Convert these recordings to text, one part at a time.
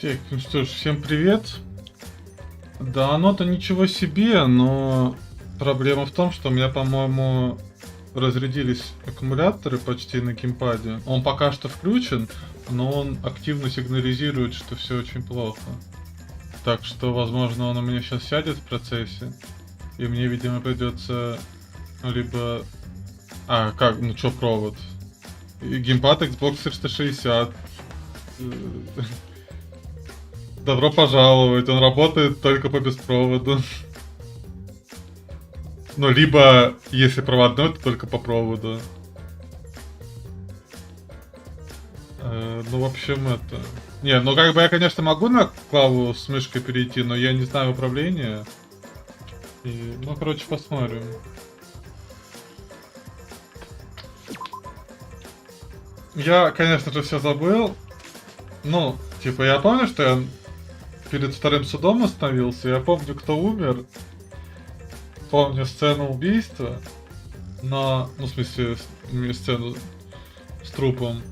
Так, ну что ж, всем привет. Да, оно-то ничего себе, но проблема в том, что у меня, по-моему, разрядились аккумуляторы почти на геймпаде. Он пока что включен, но он активно сигнализирует, что все очень плохо. Так что, возможно, он у меня сейчас сядет в процессе, и мне, видимо, придется либо... А, как? Ну чё провод? И геймпад Xbox 360. Добро пожаловать, он работает только по беспроводу. Ну, либо, если проводной, то только по проводу. Ну, в общем, это... Не, ну как бы я, конечно, могу на клаву с мышкой перейти, но я не знаю управления. И, ну, короче, посмотрим. Я, конечно же, все забыл. Ну, типа, я помню, что я перед вторым судом остановился. Я помню, кто умер. Помню сцену убийства. Но, ну, в смысле, сцену с трупом.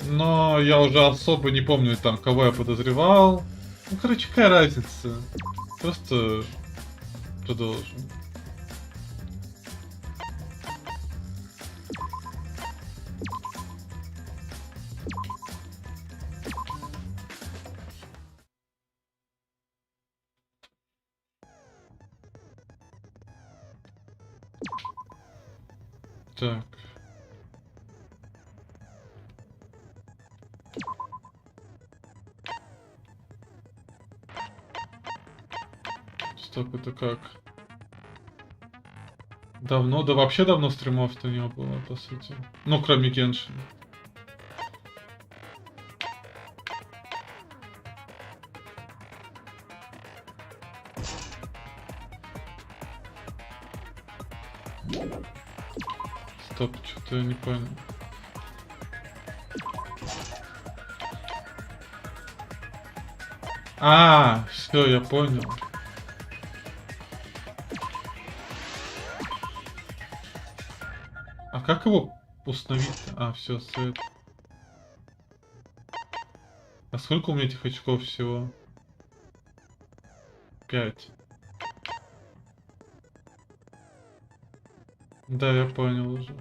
Но я уже особо не помню там, кого я подозревал. Ну, короче, какая разница? Просто продолжим. Так. Стоп, это как? Давно? Да вообще давно стримов-то не было, по сути. Ну, кроме Геншина. Стоп, что-то я не понял. А, все, я понял. А как его установить-то? А, все, сет. А сколько у меня этих очков всего? 5. Да, я понял уже.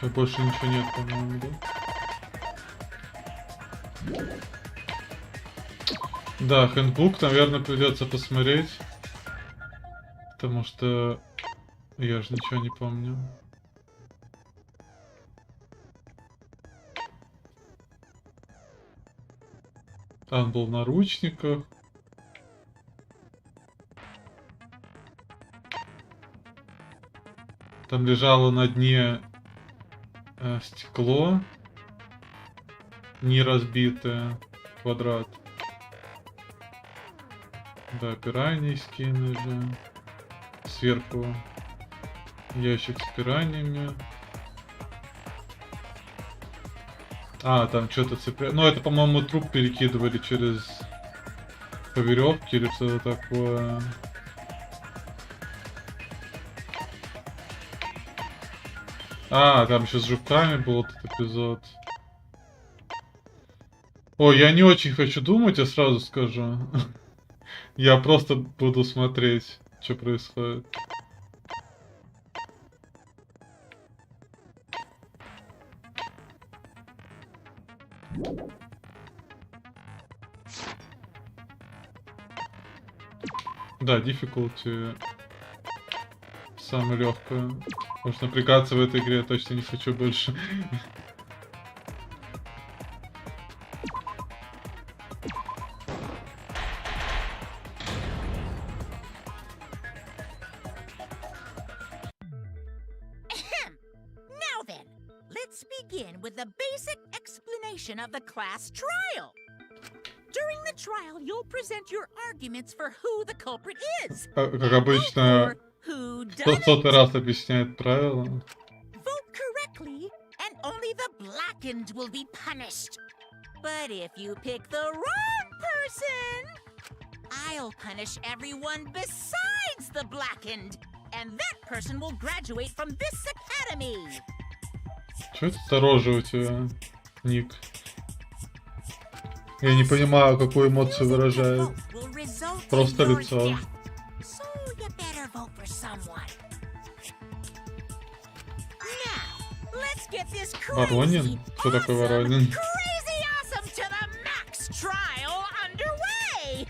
Все, больше ничего нет, по-моему, да? Да, хэндбук, наверное, придется посмотреть. Потому что я же ничего не помню. Он был в наручниках. Там лежало на дне стекло. Не разбитое. Квадрат. Да, пираньи скинули. Сверху ящик с пираньями. А, там что-то цепляют. Ну, это, по-моему, труп перекидывали через по веревке или что-то такое. А, там еще с жуками был этот эпизод. Ой, я не очень хочу думать, я сразу скажу. Я просто буду смотреть, что происходит. Да, difficulty самое легкое. Может напрягаться в этой игре я точно не хочу больше. Now then, let's begin with the basic explanation of the class trial. During the trial, you'll present your arguments for who the culprit is. Как обычно, Who done сотый it? раз объясняет правила. Vote correctly, and only the blackened will be punished. But if you pick the wrong person, I'll punish everyone besides the blackened, and that person will graduate from this academy. Чё это за рожа у тебя, Ник? Я не понимаю, какую эмоцию выражает. Просто лицо. So you better vote for someone. Now, let's get this Воронин? Кто такой Воронин? crazy awesome to the max trial underway.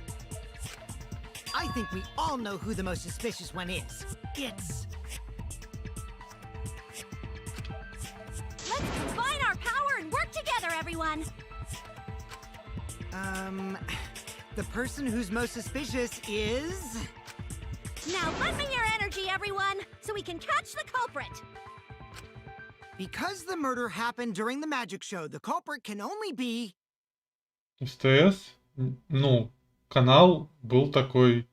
I think we all know who the most suspicious one is. It's... Let's combine our power and work together, everyone! The person who's most suspicious is... Now lend me your energy, everyone, so we can catch the culprit! Because the murder happened during the magic show, the culprit can only be... СТС? Ну, канал был такой.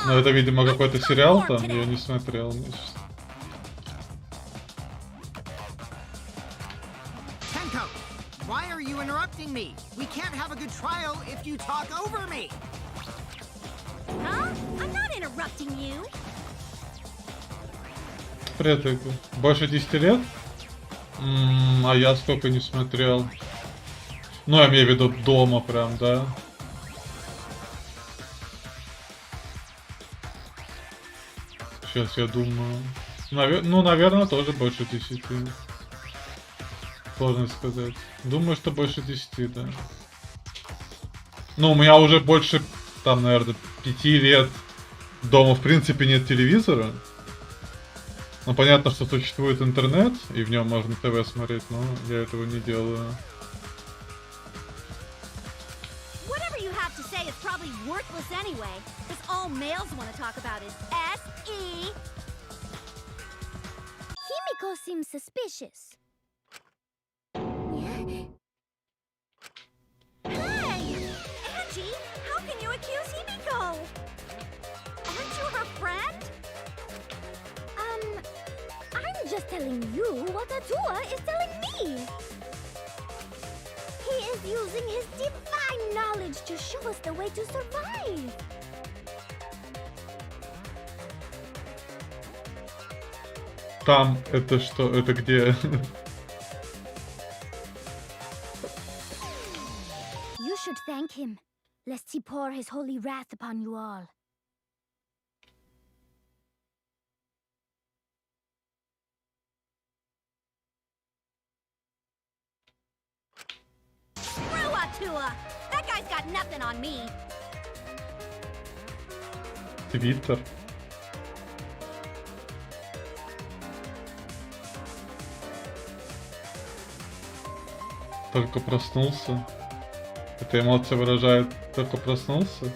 Но это, видимо, какой-то сериал там, я не смотрел. Tenko, why are you interrupting me? We can't have a good trial if you talk over me. Huh? I'm not interrupting you. Привет, больше 10 лет? А я сколько не смотрел. Ну, я имею в виду дома прям, да? Сейчас я думаю. Ну, наверное, тоже больше 10. Сложно сказать. Думаю, что больше 10, да. Ну, у меня уже больше, там, наверное, 5 лет дома, в принципе, нет телевизора. Ну, понятно, что существует интернет, и в нем можно ТВ смотреть, но я этого не делаю. Whatever you have to say is probably worthless anyway, because all males want to talk about is S.E. Himiko seems suspicious. Hey! Angie, how can you accuse Himiko? Aren't you her friend? I'm just telling you what Atua is telling me. He is using his divine knowledge to show us the way to survive. Там, это что? Это где? You should thank him, lest he pour his holy wrath upon you all. Screw Atua! That guy's got nothing on me. Твиттер. Только проснулся. Эта эмоция выражает только проснулся.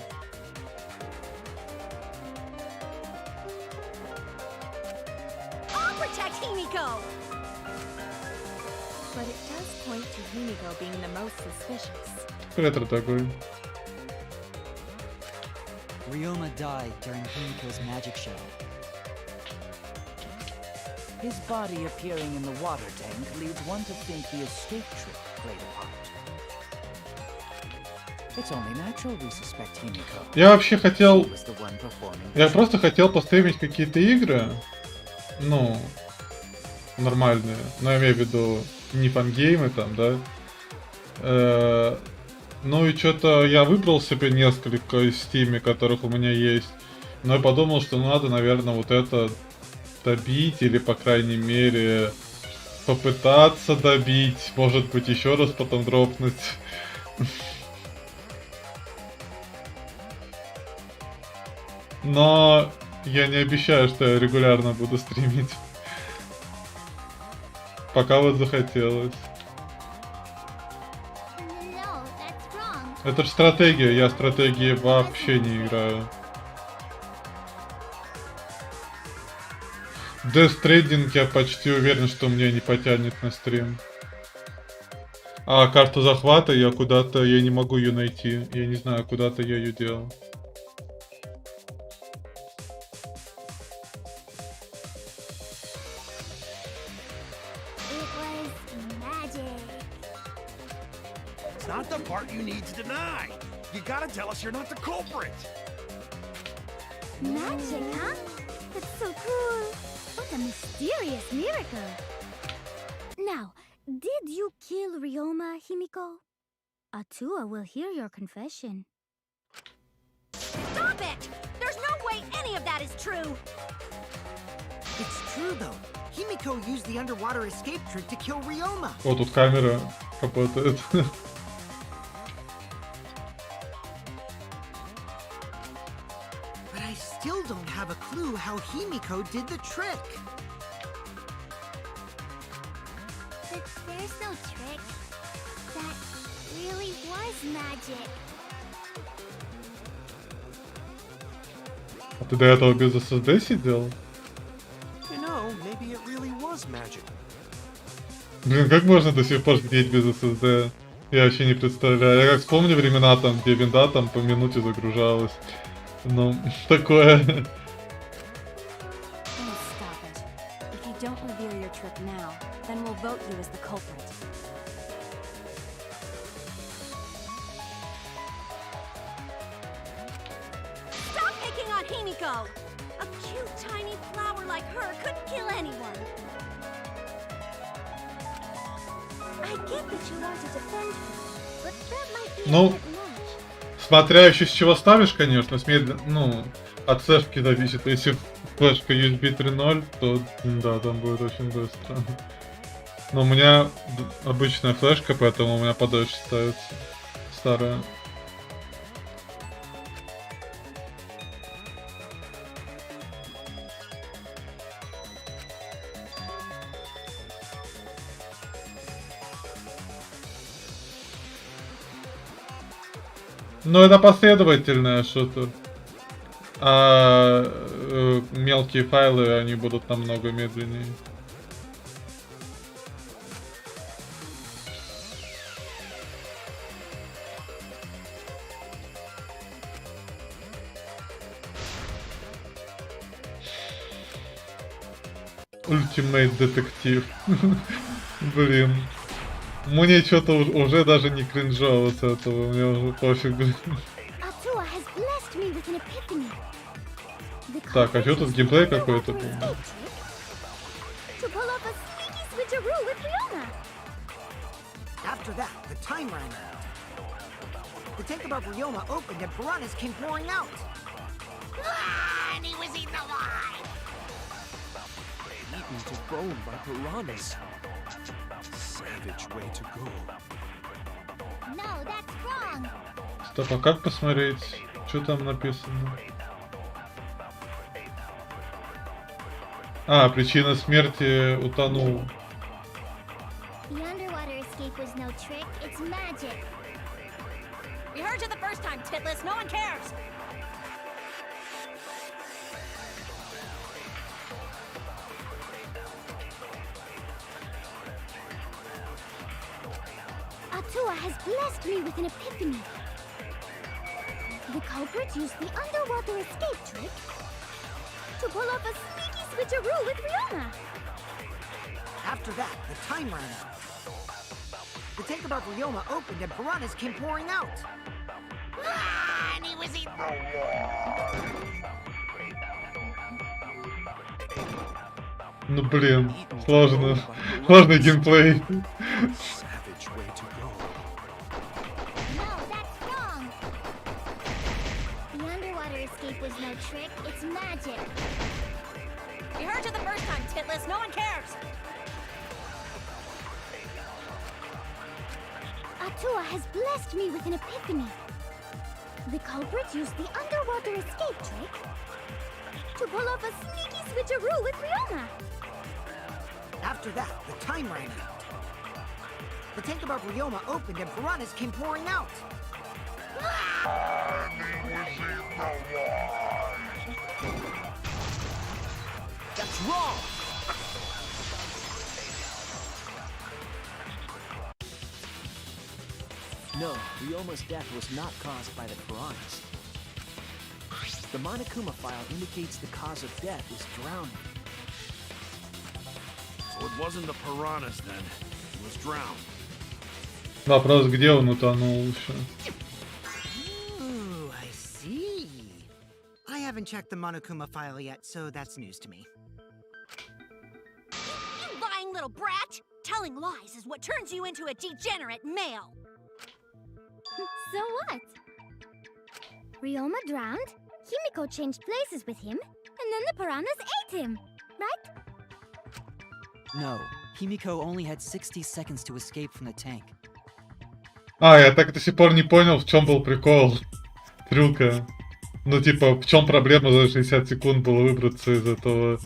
I'll protect Himiko! But it does point to Himiko being the most suspicious. Ретро такой. Ryoma died during Himiko's magic show. His body appearing in the water tank leads one to think the escape trick played a part. It's only natural we suspect Himiko. Я вообще хотел... She was the one performing. Я просто хотел постримить какие-то игры. Ну... Нормальные. Но я имею в виду не фангеймы там, да. Ну и что-то я выбрал себе несколько из Steam, которых у меня есть. Но я подумал, что надо, наверное, вот это добить, или, по крайней мере, попытаться добить. Может быть, еще раз потом дропнуть. Но я не обещаю, что я регулярно буду стримить. Пока вот захотелось. No, that's wrong. Это же стратегия, я стратегии вообще не играю. Death Stranding я почти уверен, что мне не потянет на стрим. А карту захвата я куда-то, я не могу ее найти. Я не знаю, куда-то я ее делал. It was magic. It's not the part you need to deny. You gotta tell us you're not the culprit. Magic, huh? That's so cool. What a mysterious miracle. Now, did you kill Ryoma, Himiko? Atua will hear your confession. Stop it! There's no way any of that is true! It's true though. Himiko used the underwater escape trick to kill Ryoma. О, тут камера работает. But I still don't have a clue how Himiko did the trick. But there's no trick. That really was magic. А ты до этого без SSD сидел? You know, maybe it really was magic. Блин, как можно до сих пор сидеть без SSD? Я вообще не представляю. Я как вспомню времена там, где винда там по минуте загружалась. Ну, такое. Oh, stop it. If you don't reveal your trick now, then we'll vote you as the culprit. Stop picking on Himiko! A cute tiny flower like her couldn't kill anyone. I get that you want to defend her, but that might be Ну, a bit much. Смотря еще с чего ставишь, конечно, ну, от флешки зависит. Если флешка USB 3.0, то да, там будет очень быстро. Но у меня обычная флешка, поэтому у меня подольше ставится. Старая. Ну, это последовательное что-то. А мелкие файлы, они будут намного медленнее. Ультимейт детектив. Блин. Мне что-то уже даже не кринжово с этого, мне уже пофиг. Atua has blessed me with an epiphany. The Так, а что тут геймплей какой-то? To pull off a sneaky switcheroo with Ryoma. After that, the time ran out. The tank above Ryoma opened and piranhas came pouring out. Ah, and he was eaten alive. Eaten to bone by piranhas. Savage way to go. No, that's wrong. Стоп, а как посмотреть? Что там написано? А, причина смерти утонул. The underwater escape was no trick, it's magic. We heard you the first time, Titless. No one cares. Atua has blessed me with an epiphany. The culprit used the underwater escape trick to pull off a sneaky switcheroo with Ryoma. After that, the time ran out. The tank above Ryoma opened and piranhas came pouring out. Ah, and he was eaten alive. Ну блин, сложно. Сложный геймплей. Savage way to go. No, that's wrong. The underwater escape was no trick, it's magic. We heard you the first time, Titless. No one cares. Atua has blessed me with an epiphany. The culprit used the underwater escape trick to pull off a sneaky switcheroo with Ryoma. After that, the time ran out. The tank above Ryoma opened and piranhas came pouring out. That's wrong! No, Ryoma's death was not caused by the piranhas. The Monokuma file indicates the cause of death is drowning. So it wasn't the piranhas then. He was drowned. Вопрос, где он утонул еще? Ooh, I see. I haven't checked the Monokuma file yet, so that's news to me. You lying little brat! Telling lies is what turns you into a degenerate male. So what? Ryoma drowned, Himiko changed places with him, and then the piranhas ate him, right? No, Himiko only had 60 seconds to escape from the tank. А, я так до сих пор не понял, в чем был прикол. Трюка. Ну, типа, в чем проблема за 60 секунд было выбраться из этого...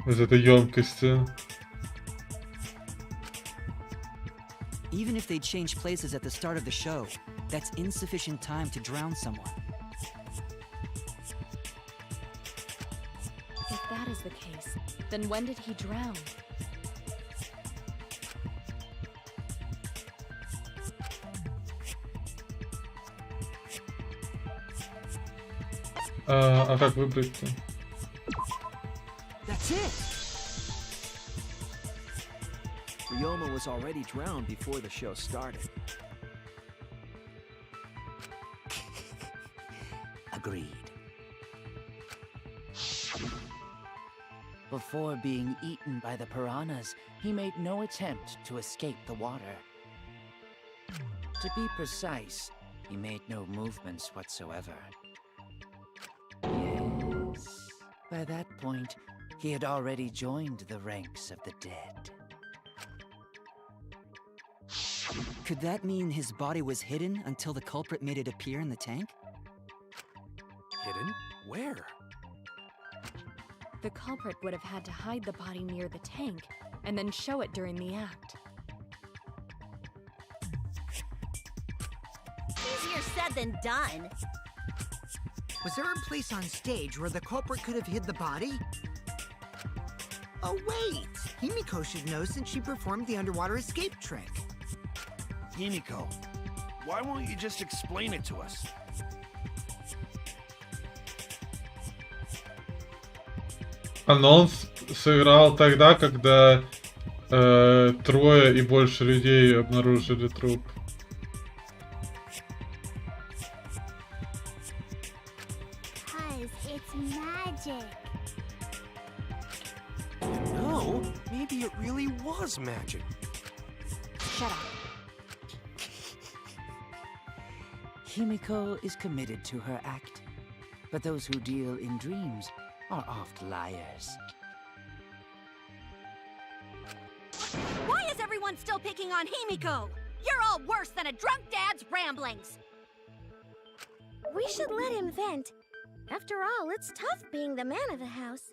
из этой емкости. Even if they changed places at the start of the show, that's insufficient time to drown someone. If that is the case, then when did he drown? А как выбрать-то? That's it! Ryoma was already drowned before the show started. Agreed. Before being eaten by the piranhas, he made no attempt to escape the water. To be precise, he made no movements whatsoever. Yes, by that point, he had already joined the ranks of the dead. Could that mean his body was hidden until the culprit made it appear in the tank? Hidden? Where? The culprit would have had to hide the body near the tank, and then show it during the act. Easier said than done. Was there a place on stage where the culprit could have hid the body? Oh wait! Himiko should know since she performed the underwater escape trick. Himiko, why won't you just explain it to us? Анонс сыграл тогда, когда трое и больше людей обнаружили труп. Cause it's magic. No, maybe it really was magic. Shut up. Himiko is committed to her act, but those who deal in dreams are oft liars. Why is everyone still picking on Himiko? You're all worse than a drunk dad's ramblings. We should let him vent. After all, it's tough being the man of the house.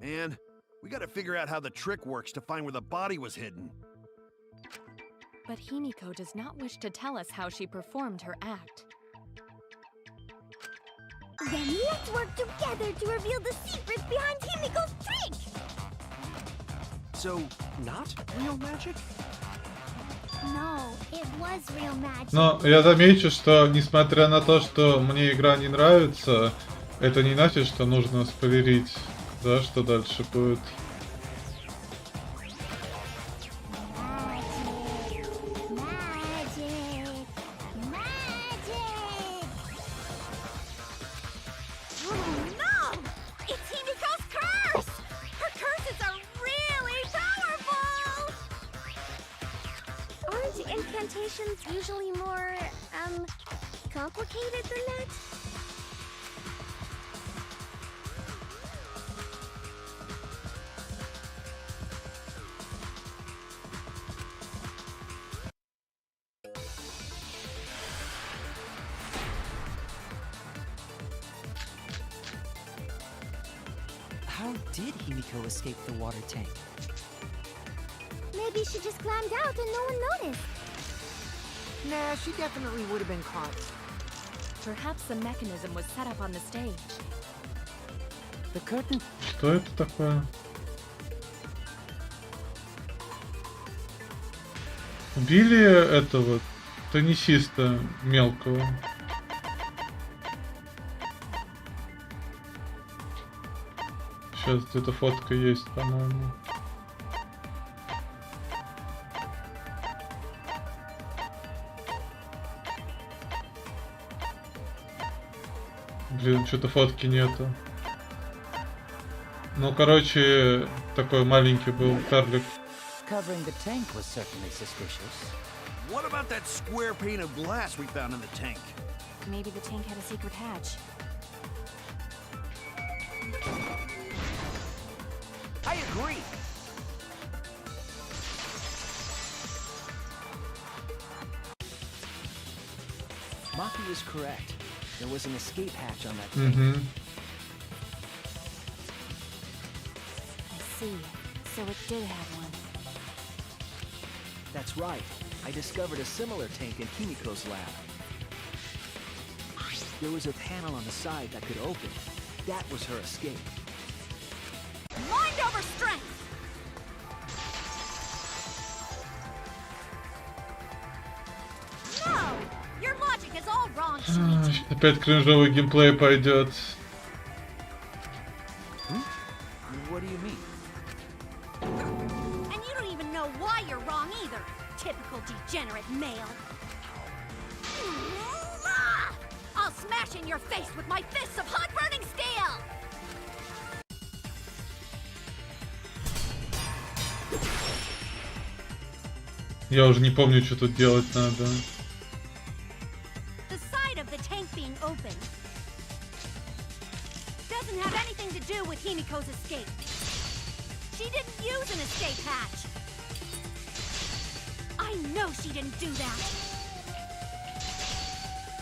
Man, we gotta figure out how the trick works to find where the body was hidden. But Himiko does not wish to tell us how she performed her act. Then let's work together to reveal the secret behind Himiko's trick! So, not real magic? No, it was real magic. Но я замечу, что несмотря на то, что мне игра не нравится, это не значит, что нужно спойлерить, да, что дальше будет. Incantations usually more, complicated than that? How did Himiko escape the water tank? Maybe she just climbed out and no one noticed. Nah, she definitely would have been caught. Perhaps the mechanism was set up on the stage. The curtain. Что это такое? Убили этого теннисиста мелкого. Сейчас где-то фотка есть, по-моему. Блин, что-то фотки нету. Ну, короче, такой маленький был карлик. Covering the tank was certainly suspicious. What about that square pane of glass we found in the tank? Maybe the tank had a secret hatch. I agree. Maki was correct. There was an escape hatch on that tank. Угу. I see. So it did have one. That's right. I discovered a similar tank in Himiko's lab. There was a panel on the side that could open. That was her escape. Mind over strength! No! Your logic is all wrong, Shinichi. Опять кринжовый геймплей пойдет. What do you mean? And you don't even know why you're wrong either. Typical degenerate male. I'll smash in your face with my fists of hot burning steel! Я уже не помню, что тут делать надо. The side of the tank being open doesn't have anything to do with Himiko's escape. She didn't use an escape hatch. I know she didn't do that.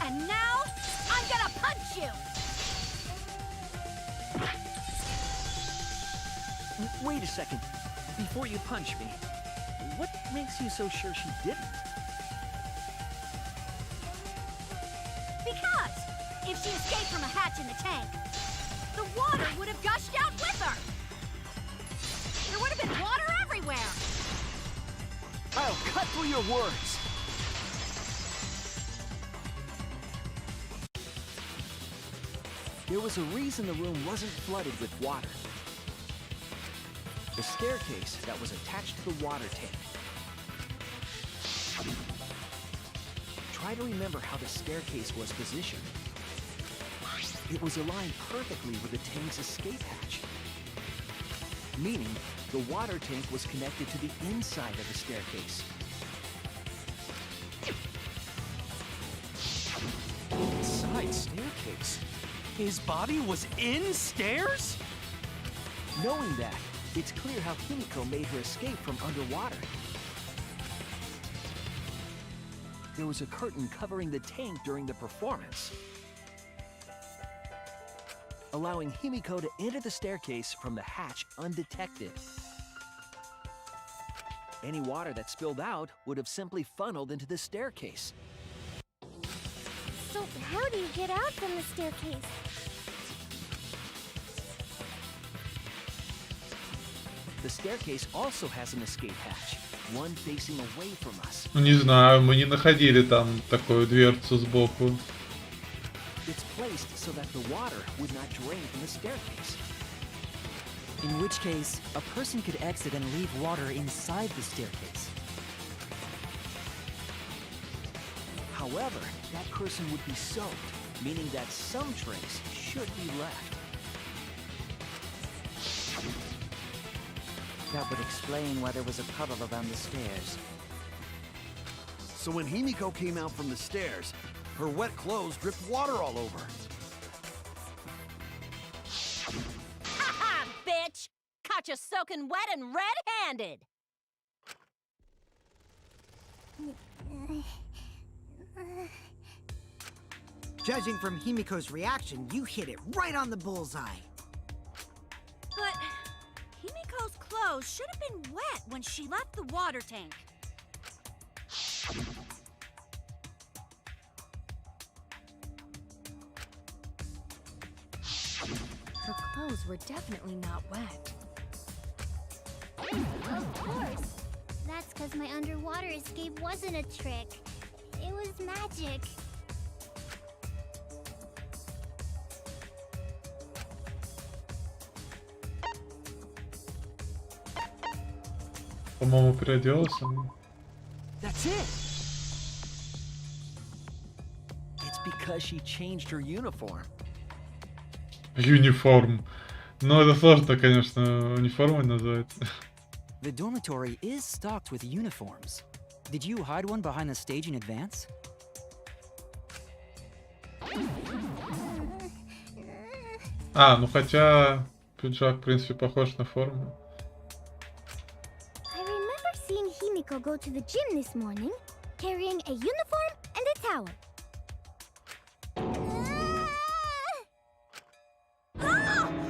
And now, I'm gonna punch you! Wait a second. Before you punch me, what makes you so sure she didn't? Because if she escaped from a hatch in the tank, the water would have gushed out with her. There would have been water everywhere. I'll cut through your words. There was a reason the room wasn't flooded with water. The staircase that was attached to the water tank. Try to remember how the staircase was positioned. It was aligned perfectly with the tank's escape hatch. Meaning, the water tank was connected to the inside of the staircase. Inside staircase. His body was in stairs? Knowing that, it's clear how Himiko made her escape from underwater. There was a curtain covering the tank during the performance, allowing Himiko to enter the staircase from the hatch undetected. Any water that spilled out would have simply funneled into the staircase. So how do you get out from the staircase? The staircase also has an escape hatch, one facing away from us. Ну, не знаю, мы не находили там такую дверцу сбоку. It's placed so that the water would not drain from the staircase. In which case, a person could exit and leave water inside the staircase. However, that person would be soaked, meaning that some trace should be left. That would explain why there was a puddle around the stairs. So when Himiko came out from the stairs, her wet clothes dripped water all over. Ha-ha, bitch! Caught you soaking wet and red-handed! Judging from Himiko's reaction, you hit it right on the bullseye. But Himiko's clothes should have been wet when she left the water tank. Her clothes were definitely not wet. Of course. That's because because my underwater escape wasn't a trick. It was magic. По-моему, переоделась она. That's it! It's because she changed her uniform. Юниформ. Ну, это сложно, конечно, униформой назвать. The dormitory is stocked with uniforms. Did you hide one behind the stage in advance? А, ну хотя пиджак, в принципе, похож на форму. I remember seeing Himiko go to the gym this morning, carrying a uniform and a towel.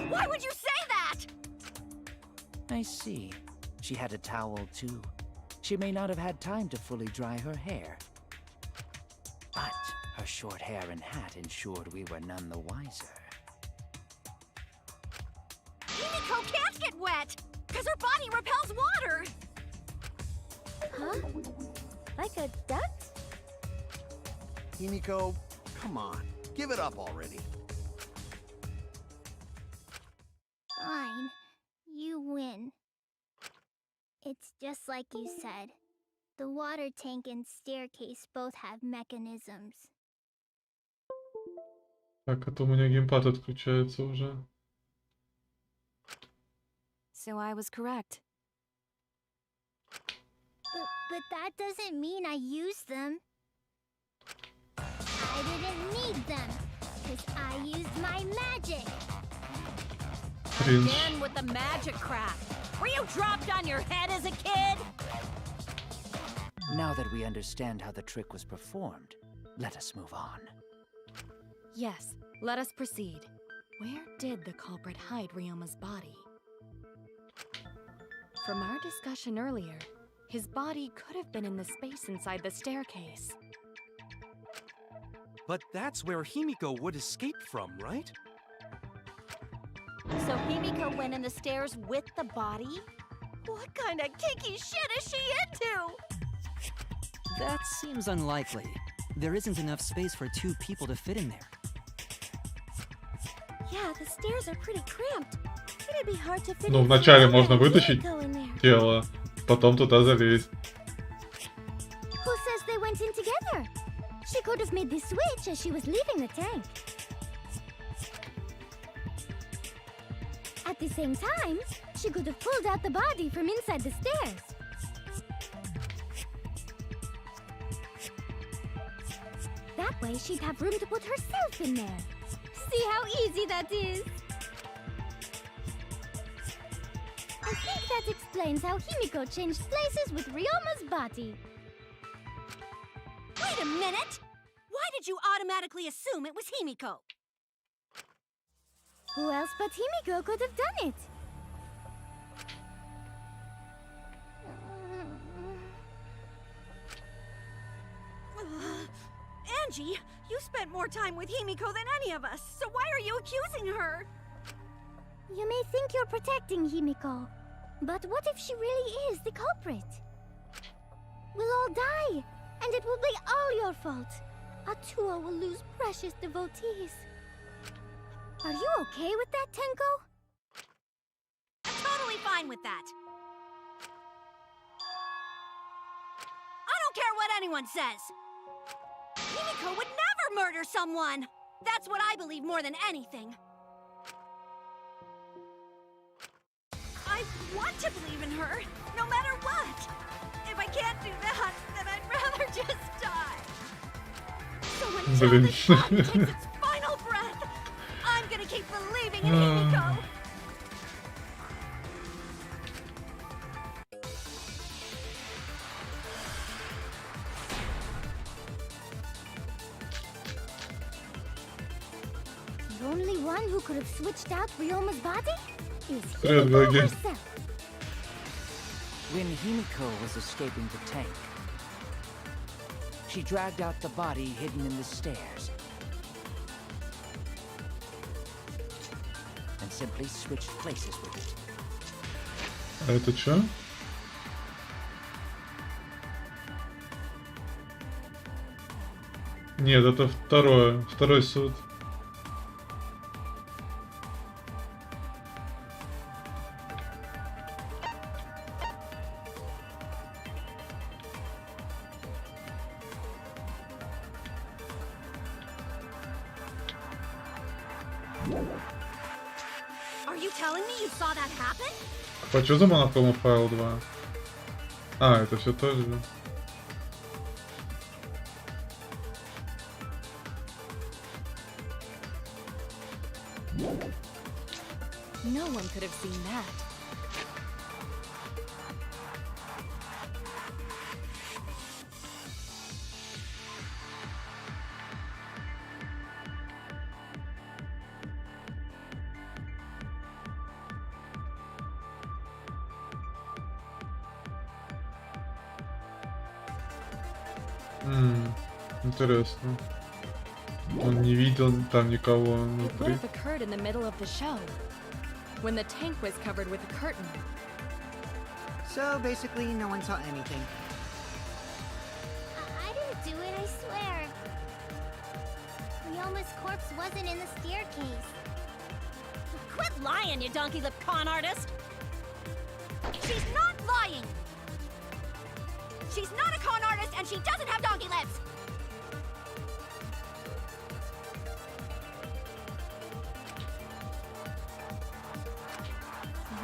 Why would you say that? I see. She had a towel too. She may not have had time to fully dry her hair. But her short hair and hat ensured we were none the wiser. Himiko can't get wet, because her body repels water. Huh? Like a duck? Himiko, come on. Give it up already. Fine. You win. It's just like you said. The water tank and staircase both have mechanisms. Так, это у меня геймпад отключается уже. So I was correct. But that doesn't mean I used them. I didn't need them, because I used my magic. Кринж. Again with the magic crap. Were you dropped on your head as a kid? Now that we understand how the trick was performed, let us move on. Yes, let us proceed. Where did the culprit hide Ryoma's body? From our discussion earlier, his body could have been in the space inside the staircase. But that's where Himiko would escape from, right? So Himiko went in the stairs with the body? What kind of kinky shit is she into? That seems unlikely. There isn't enough space for two people to fit in there. Yeah, the stairs are pretty cramped. It'd be hard to fit Ну, in вначале Ryoma можно and вытащить Himiko in there. тело, потом туда залезть. Who says they went in together? She could have made the switch as she was leaving the tank. At the same time, she could have pulled out the body from inside the stairs. That way, she'd have room to put herself in there. See how easy that is? I think that explains how Himiko changed places with Ryoma's body. Wait a minute! Why did you automatically assume it was Himiko? Who else but Himiko could have done it? Angie, you spent more time with Himiko than any of us, so why are you accusing her? You may think you're protecting Himiko, but what if she really is the culprit? We'll all die, and it will be all your fault. Atua will lose precious devotees. Are you okay with that, Tenko? I'm totally fine with that. I don't care what anyone says. Himiko would never murder someone. That's what I believe more than anything. I want to believe in her, no matter what. If I can't do that, then I'd rather just die. So until Блин. this body takes its final breath, I'm gonna keep believing in Himiko. The only one who could have switched out Ryoma's body is Привет, Himiko Гоги. herself. When Himiko was escaping the tank, she dragged out the body hidden in the stairs and simply switched places with it. А это чё? Нет, это второй суд. Are you telling me you saw that happen? Почему за монохрома файл 2? А, это все тоже. No one could have seen that. Интересно. Он не видел там никого It would внутри. have occurred in the middle of the show, when the tank was covered with a curtain. So basically, no one saw anything. I didn't do it, I swear. Ryoma's corpse wasn't in the staircase. Quit lying, you donkey-lipped con artist! She's not lying! She's not a con artist, and she doesn't have donkey lips!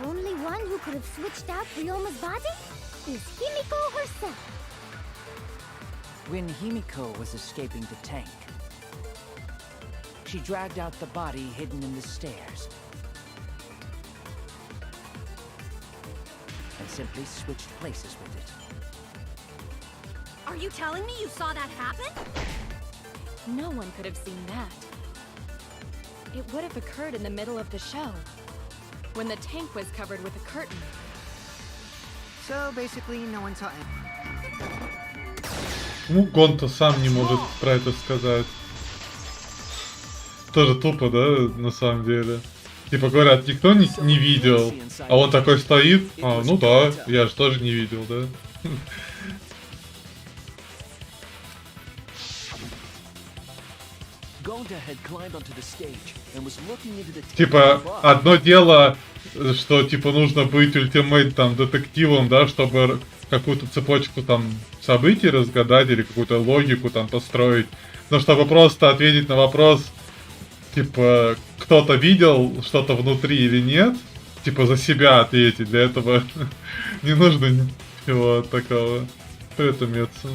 The only one who could have switched out Ryoma's body is Himiko herself. When Himiko was escaping the tank, she dragged out the body hidden in the stairs and simply switched places with it. Are you telling me you saw that happen? No one could have seen that. It would have occurred in the middle of the show, when the tank was covered with a curtain. So basically, no one saw anything. Ну, Гонто сам не может про это сказать. Тоже тупо, да, на самом деле. Типа говорят, никто не видел, а он такой стоит. А, ну да, я же тоже не видел, да. Типа, одно дело, что типа нужно быть ультимейт там детективом, да, чтобы какую-то цепочку там событий разгадать или какую-то логику там построить. Но чтобы просто ответить на вопрос, типа, кто-то видел что-то внутри или нет, типа за себя ответить, для этого не нужно ничего такого. Это меца.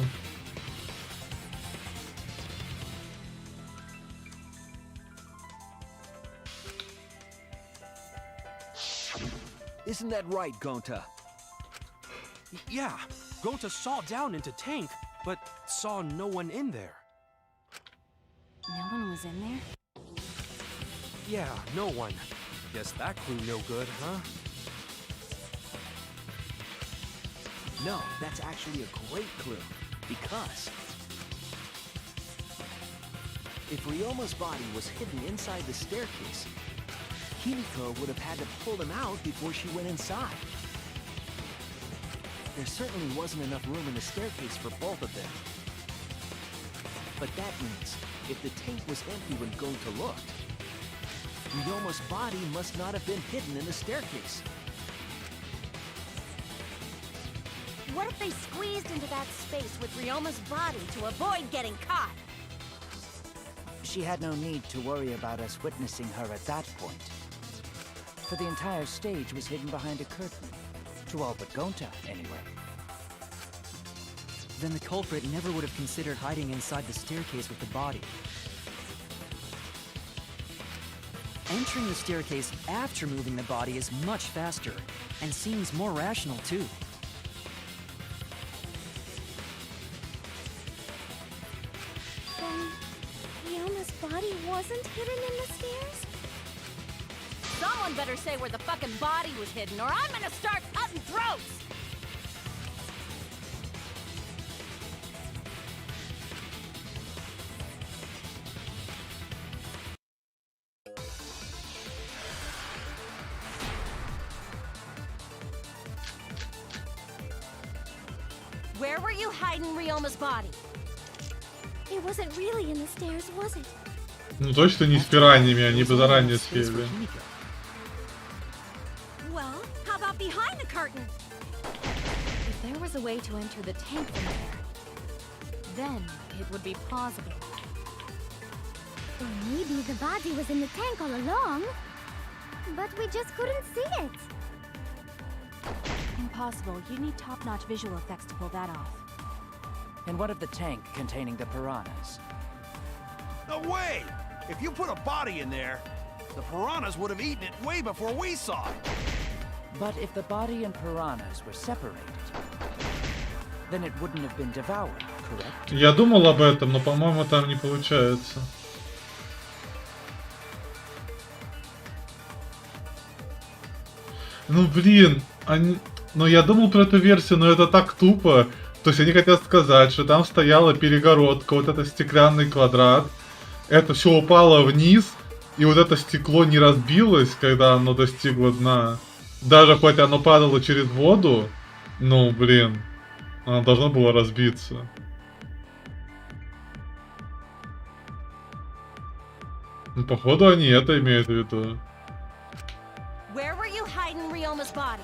Isn't that right, Gonta? Yeah, Gonta saw down into tank, but saw no one in there. No one was in there? Yeah, no one. Guess that clue no good, huh? No, that's actually a great clue. Because if Ryoma's body was hidden inside the staircase, Himiko would have had to pull him out before she went inside. There certainly wasn't enough room in the staircase for both of them. But that means, if the tank was empty when Gonta looked, Ryoma's body must not have been hidden in the staircase. What if they squeezed into that space with Ryoma's body to avoid getting caught? She had no need to worry about us witnessing her at that point. For the entire stage was hidden behind a curtain. To all but Gonta, anyway. Then the culprit never would have considered hiding inside the staircase with the body. Entering the staircase after moving the body is much faster, and seems more rational too. Then Ryoma's body wasn't hidden in the stairs? Someone better say where the fucking body was hidden, or I'm gonna start cutting throats! Where were you hiding Ryoma's body? It wasn't really in the stairs, was it? Ну точно не с пираньями, они бы заранее съели. Well, how about behind the curtain? If there was a way to enter the tank from there, then it would be plausible. Or maybe the body was in the tank all along, but we just couldn't see it. Impossible. You need top-notch visual effects to pull that off. And what of the tank containing the piranhas? No way! If you put a body in there, the piranhas would have eaten it way before we saw it. But if the body and piranhas were separated, then it wouldn't have been devoured, correct? Я думал об этом, но, по-моему, там не получается. Ну, блин, ну, я думал про эту версию, но это так тупо. То есть они хотят сказать, что там стояла перегородка, вот этот стеклянный квадрат. Это все упало вниз, и вот это стекло не разбилось, когда оно достигло дна. Даже хоть оно падало через воду, ну, блин, оно должно было разбиться. Ну, походу, они это имеют в виду. Where were you hiding Ryoma's body?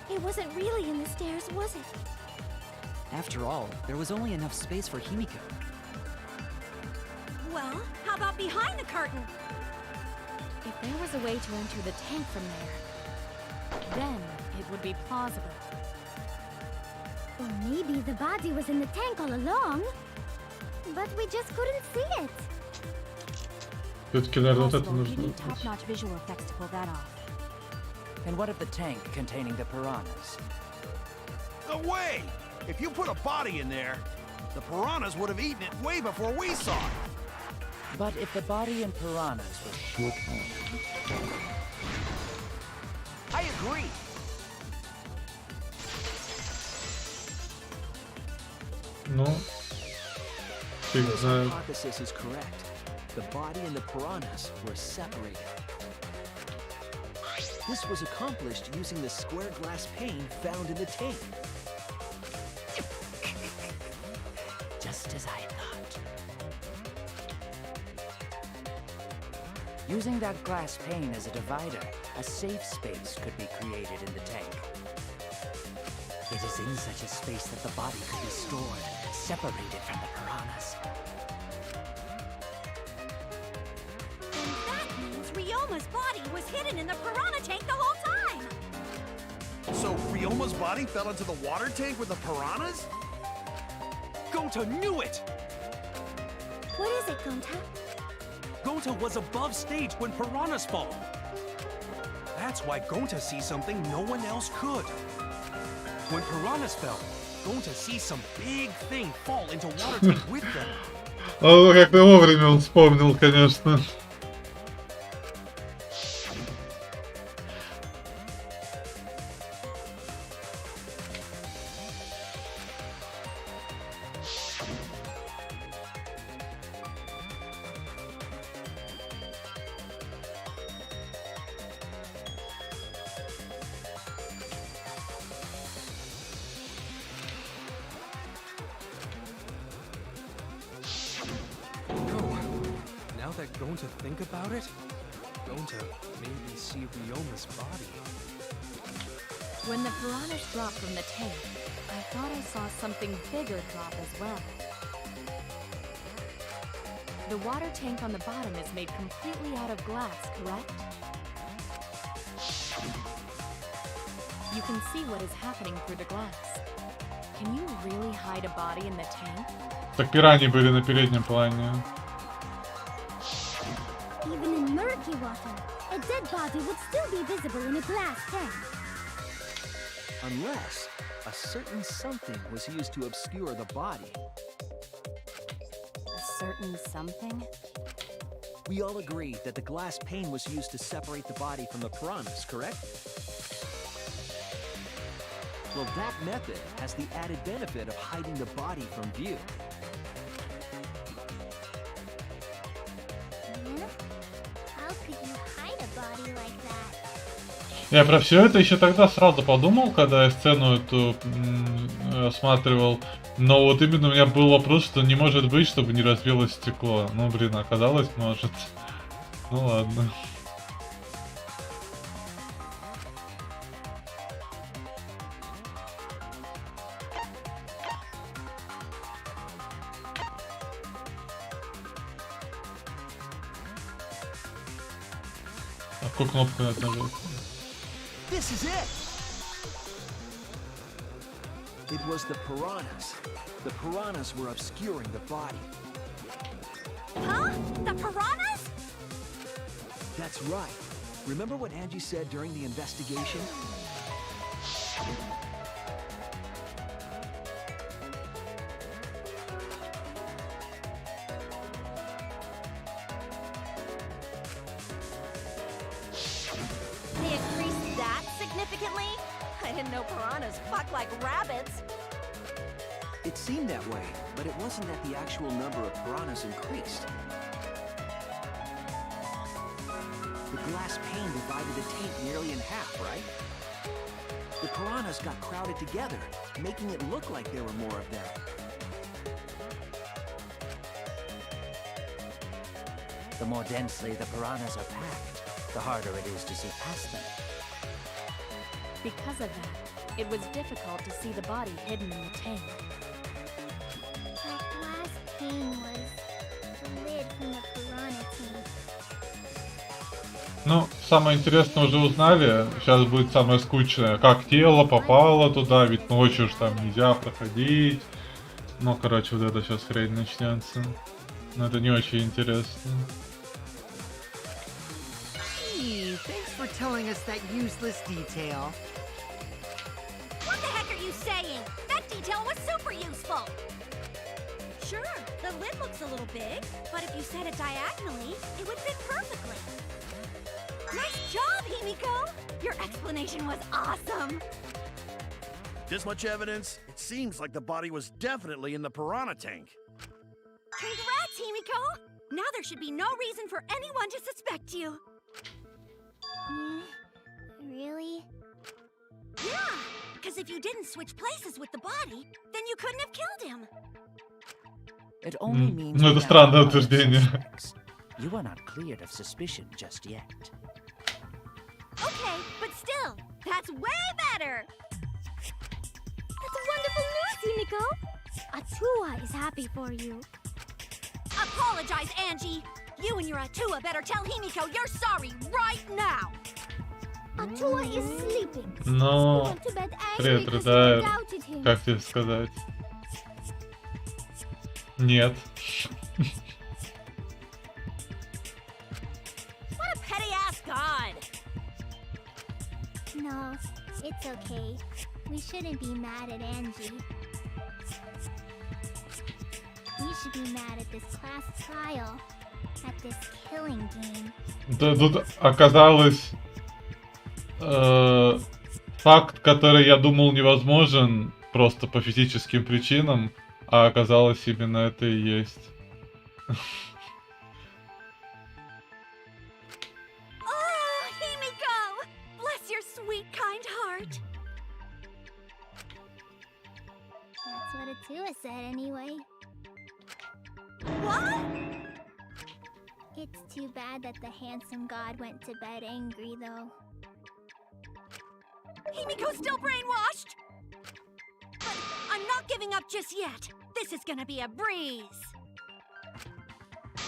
It wasn't really in the stairs, was it? After all, there was only enough space for Himiko. Well, how about behind the curtain? If there was a way to enter the tank from there, then it would be plausible. Or maybe the body was in the tank all along, but we just couldn't see it. Все-таки, наверное, вот это Possible. You нужно. need top-notch visual effects to pull that off. And what of the tank containing the piranhas? No way! If you put a body in there, the piranhas would have eaten it way before we saw it. But if the body and piranhas were... I agree. Ну, фиг This знает. hypothesis is correct. The body and the piranhas were separated. This was accomplished using the square glass pane found in the tank. Just as I thought. Using that glass pane as a divider, a safe space could be created in the tank. It is in such a space that the body could be stored, separated from the piranhas. And that means Ryoma's body was hidden in the piranha tank the whole time! So Ryoma's body fell into the water tank with the piranhas? Gonta knew it! What is it, Gonta? Gonta was above stage when piranhas fall. That's why Gonta sees something no one else could. When piranhas fell, Gonta sees some big thing fall into water tank with them. А как-то вовремя он вспомнил, конечно. Now that Gonta think about it, Gonta made me see Ryoma's body. When the piranhas dropped from the tank, I thought I saw something bigger drop as well. The water tank on the bottom is made completely out of glass, correct? You can see what is happening through the glass. Can you really hide a body in the tank? Так пираньи были на переднем плане. Even in murky water, a dead body would still be visible in a glass tank. Unless a certain something was used to obscure the body. A certain something? We all agree that the glass pane was used to separate the body from the piranhas, correct? Well, that method has the added benefit of hiding the body from view. How could you hide a body like that? Я про все это еще тогда сразу подумал, когда я сцену эту осматривал. Но вот именно у меня был вопрос, что не может быть, чтобы не разбилось стекло. Ну, блин, оказалось, может. Ну ладно. А какую кнопку надо нажать? This is it! It was the piranhas. The piranhas were obscuring the body. Huh? The piranhas? That's right. Remember what Angie said during the investigation? They increased that significantly? I didn't know piranhas fuck like rabbits. It seemed that way, but it wasn't that the actual number of piranhas increased. The glass pane divided the tank nearly in half, right? The piranhas got crowded together, making it look like there were more of them. The more densely the piranhas are packed, the harder it is to see past them. Because of that, it was difficult to see the body hidden in the tank. That glass pane was the lid from the piranha tank. Ну, самое интересное уже узнали. Сейчас будет самое скучное. Как тело попало туда, ведь ночью уж там нельзя проходить. Ну, короче, вот это сейчас хрень начнется. Но это не очень интересно. Hey, thanks for telling us that useless detail. What the heck are you saying? That detail was super useful. Sure, the lid looks a little big, but if you set it diagonally, it would fit perfectly. Nice job, Himiko! Your explanation was awesome! This much evidence? It seems like the body was definitely in the piranha tank. Congrats, Himiko! Now there should be no reason for anyone to suspect you. Really? Yeah, because if you didn't switch places with the body, then you couldn't have killed him. It only means Ну, we это have странное other утверждение. suspects. You are not cleared of suspicion just yet. Okay, but still, that's way better! That's wonderful news, Himiko! Atua is happy for you. Apologize, Angie! You and your Atua better tell Himiko you're sorry right now! Atua is sleeping. He Но... went to bed angry Привет, because you рыдает. doubted him. Как тебе сказать? Нет. What a petty-ass god! No, it's okay. We shouldn't be mad at Angie. We should be mad at this class trial. At this killing game. Да, тут оказалось... факт, который я думал невозможен просто по физическим причинам, а оказалось именно это и есть. Oh, Himiko! Bless your sweet, kind heart! That's what Atua said anyway. What? It's too bad that the handsome god went to bed angry, though. Himiko's still brainwashed! But I'm not giving up just yet. This is gonna be a breeze.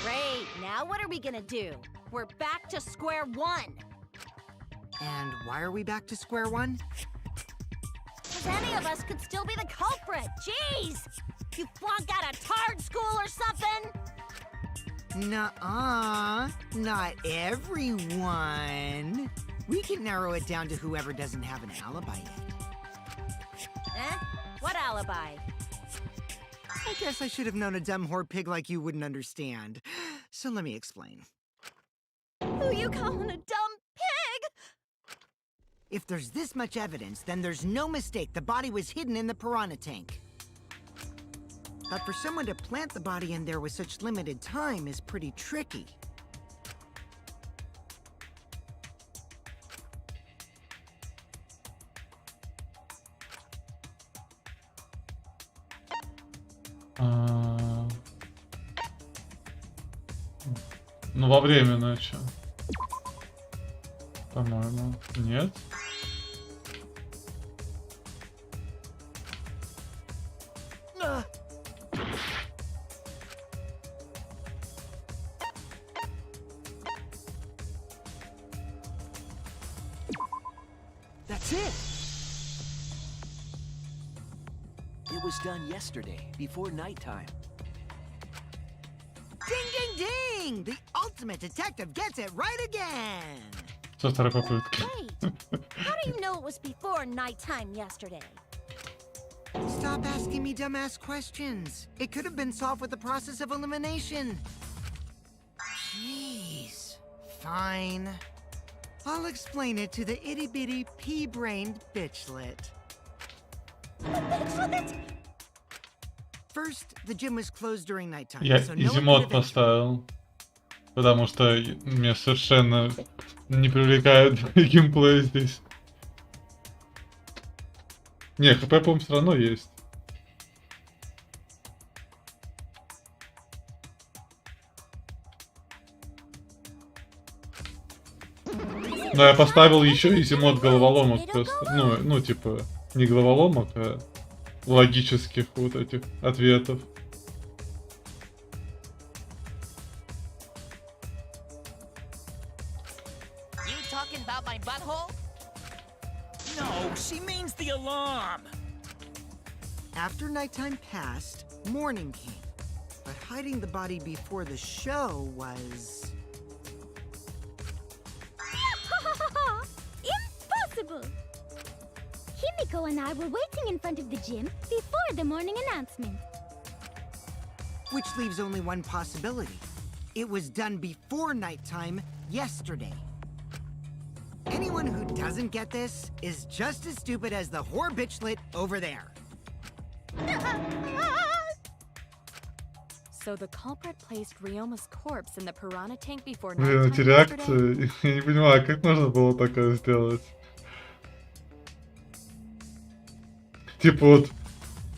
Great, now what are we gonna do? We're back to square one. And why are we back to square one? Because any of us could still be the culprit. Jeez! You flunked out of Tard School or something? Nuh-uh, not everyone. We can narrow it down to whoever doesn't have an alibi yet. Eh? What alibi? I guess I should have known a dumb whore pig like you wouldn't understand. So let me explain. Who you calling a dumb pig? If there's this much evidence, then there's no mistake the body was hidden in the piranha tank. But for someone to plant the body in there with such limited time is pretty tricky. Ну, во время ночи. По-моему. Нет? That's it! It was done yesterday, before nighttime. Ding, ding, ding! The ultimate detective gets it right again! Со второй попытки. Wait, how do you know it was before nighttime yesterday? Stop asking me dumbass questions. It could have been solved with the process of elimination. Jeez. Fine. I'll explain it to the itty-bitty pea-brained bitchlet. Bitchlet? First, the gym was closed during nighttime, Я so no one изимод could have поставил. Потому что меня совершенно не привлекает геймплей здесь. Не, хп, по-моему, все равно есть. Но я поставил еще изимод головоломок просто. Ну, типа, не головоломок, а логических вот этих ответов. You talking about my butthole? No, she means the alarm. After nighttime passed, morning came. But hiding the body before the show was... Impossible! Himiko and I were waiting in front of the gym before the morning announcement. Which leaves only one possibility. It was done before nighttime yesterday. Anyone who doesn't get this is just as stupid as the whore bitchlet over there. So the culprit placed Ryoma's corpse in the piranha tank before Блин, nighttime эти yesterday? реакции, я не понимаю, как можно было такое сделать. Типа вот,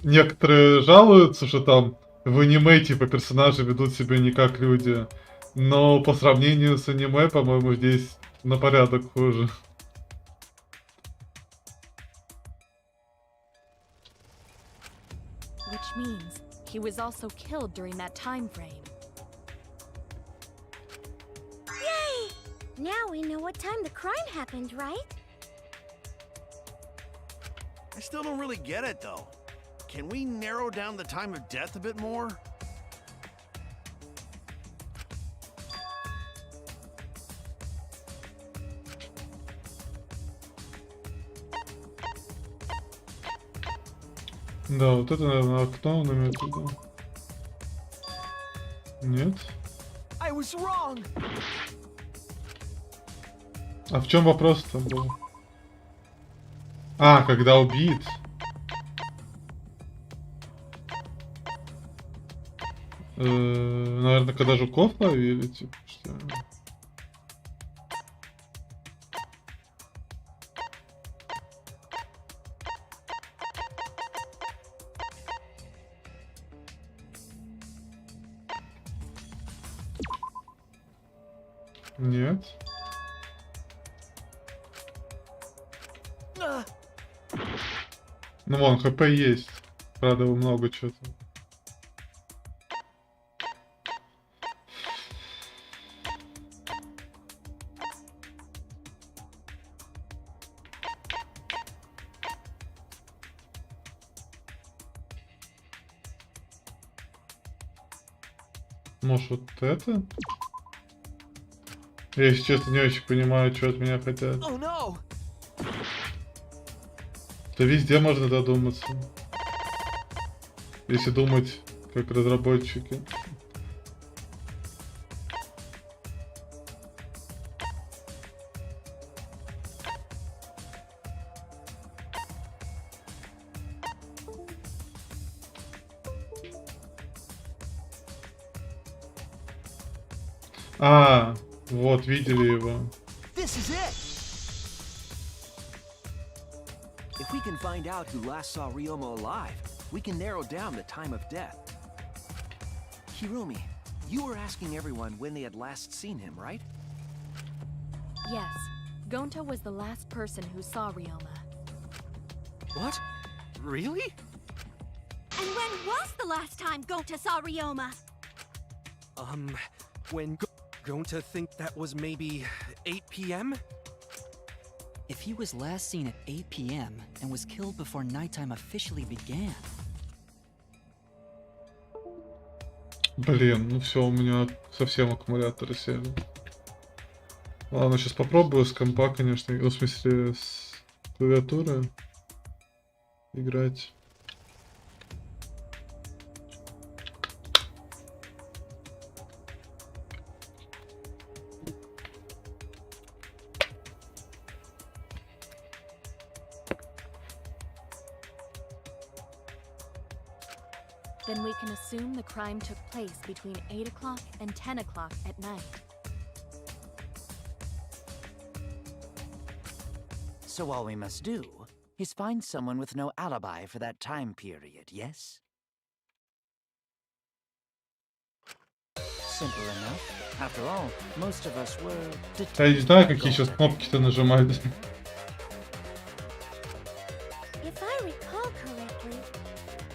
некоторые жалуются, что там в аниме, типа, персонажи ведут себя не как люди. Но по сравнению с аниме, по-моему, здесь на порядок хуже. Which means he was also killed during that time frame. Yay! Now we know what time the crime happened, right? I still don't really get it, though. Can we narrow down the time of death a bit more? Да, вот это, наверное, окно он имеет в виду. Нет? I was wrong! А в чем вопрос-то был? А, когда убит. Наверное, когда жуков ловили, типа, что ли? Нет. Ну вон, хп есть. Правда, его много что-то. Может, вот это? Я, если честно, не очень понимаю, что от меня хотят. Oh no! Да везде можно додуматься. Если думать, как разработчики. А, вот, видели его. This is it! If we can find out who last saw Ryoma alive, we can narrow down the time of death. Kirumi, you were asking everyone when they had last seen him, right? Yes, Gonta was the last person who saw Ryoma. What? Really? And when was the last time Gonta saw Ryoma? When Gonta think that was maybe 8 p.m.? If he was last seen at 8 p.m. and was killed before nighttime officially began. Блин, ну все, у меня совсем аккумуляторы сели. Ладно, сейчас попробую с компа, конечно, в смысле с клавиатуры играть. Then we can assume the crime took place between 8 o'clock and 10 o'clock at night. So all we must do is find someone with no alibi for that time period, yes? Simple enough. After all, most of us were Я не знаю, какие сейчас кнопки-то нажимать. If I recall correctly,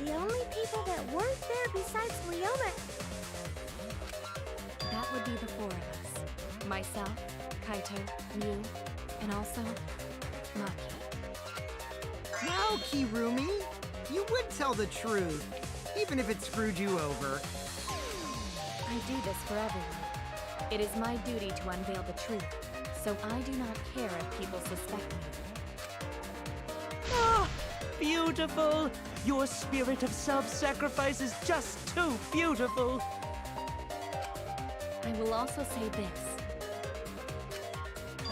the only people that weren't there besides Ryoma. That would be the four of us. Myself, Kaito, Ryu, and also Maki. No, Kirumi! You would tell the truth, even if it screwed you over. I do this for everyone. It is my duty to unveil the truth, so I do not care if people suspect me. Ah, beautiful! Your spirit of self-sacrifice is just too beautiful! I will also say this.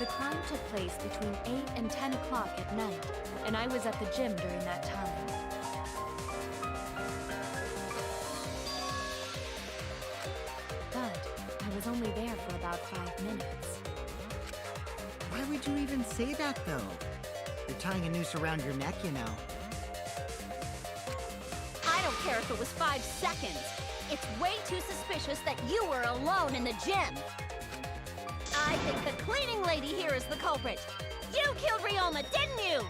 The crime took place between 8 and 10 o'clock at night, and I was at the gym during that time. But I was only there for about 5 minutes. Why would you even say that, though? You're tying a noose around your neck, you know. I don't care if it was 5 seconds. It's way too suspicious that you were alone in the gym. I think the cleaning lady here is the culprit. You killed Ryoma, didn't you?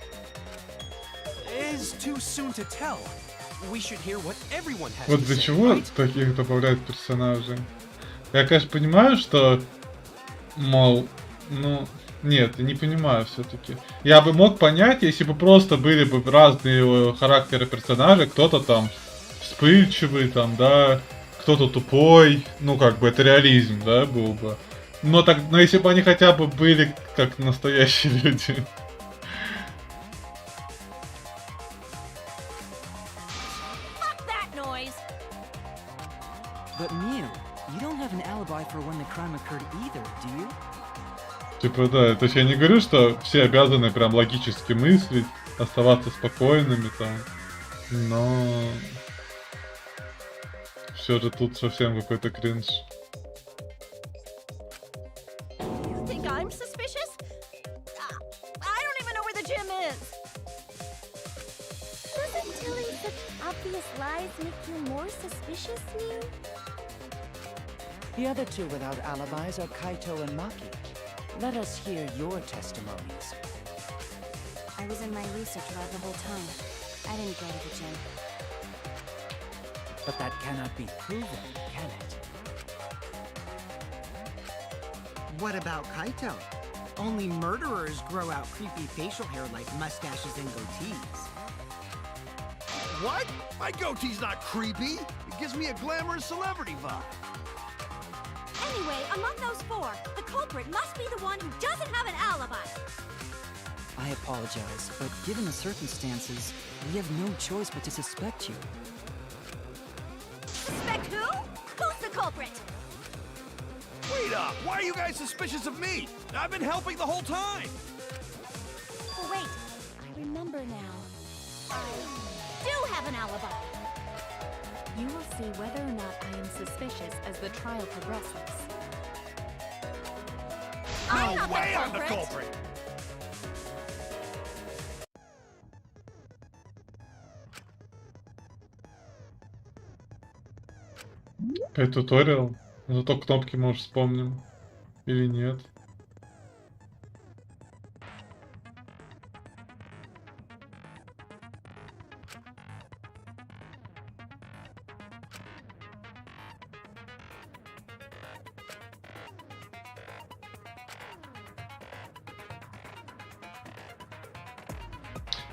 It's too soon to tell. We should hear what everyone has Вот to для say, чего right? таких добавлять персонажей? Я, конечно, понимаю, что, мол, ну, нет, не понимаю все-таки. Я бы мог понять, если бы просто были бы разные характеры персонажей, кто-то там вспыльчивый, там, да, кто-то тупой, ну, как бы это реализм, да, был бы. Но если бы они хотя бы были как настоящие люди. Fuck that noise! But Mew, you don't have an alibi for when the crime occurred either, do you? Типа, да, то есть я не говорю, что все обязаны прям логически мыслить, оставаться спокойными там, но все же тут совсем какой-то кринж. You think I'm suspicious? I don't even know where the gym is. Doesn't telling such obvious lies make you more suspicious, Mew? The other two without alibis are Kaito and Maki. Let us hear your testimonies. I was in my research lab the whole time. I didn't go to the gym. But that cannot be proven, can it? What about Kaito? Only murderers grow out creepy facial hair like mustaches and goatees. What? My goatee's not creepy. It gives me a glamorous celebrity vibe. Anyway, among those four, the culprit must be the one who doesn't have an alibi. I apologize, but given the circumstances, we have no choice but to suspect you. Suspect who? Who's the culprit? Wait up! Why are you guys suspicious of me? I've been helping the whole time! Oh, wait. I remember now. I do have an alibi. You will see whether or not I am suspicious as the trial progresses. I'm No not way the I'm the culprit. culprit! Опять туториал? Зато кнопки, может, вспомним. Или нет.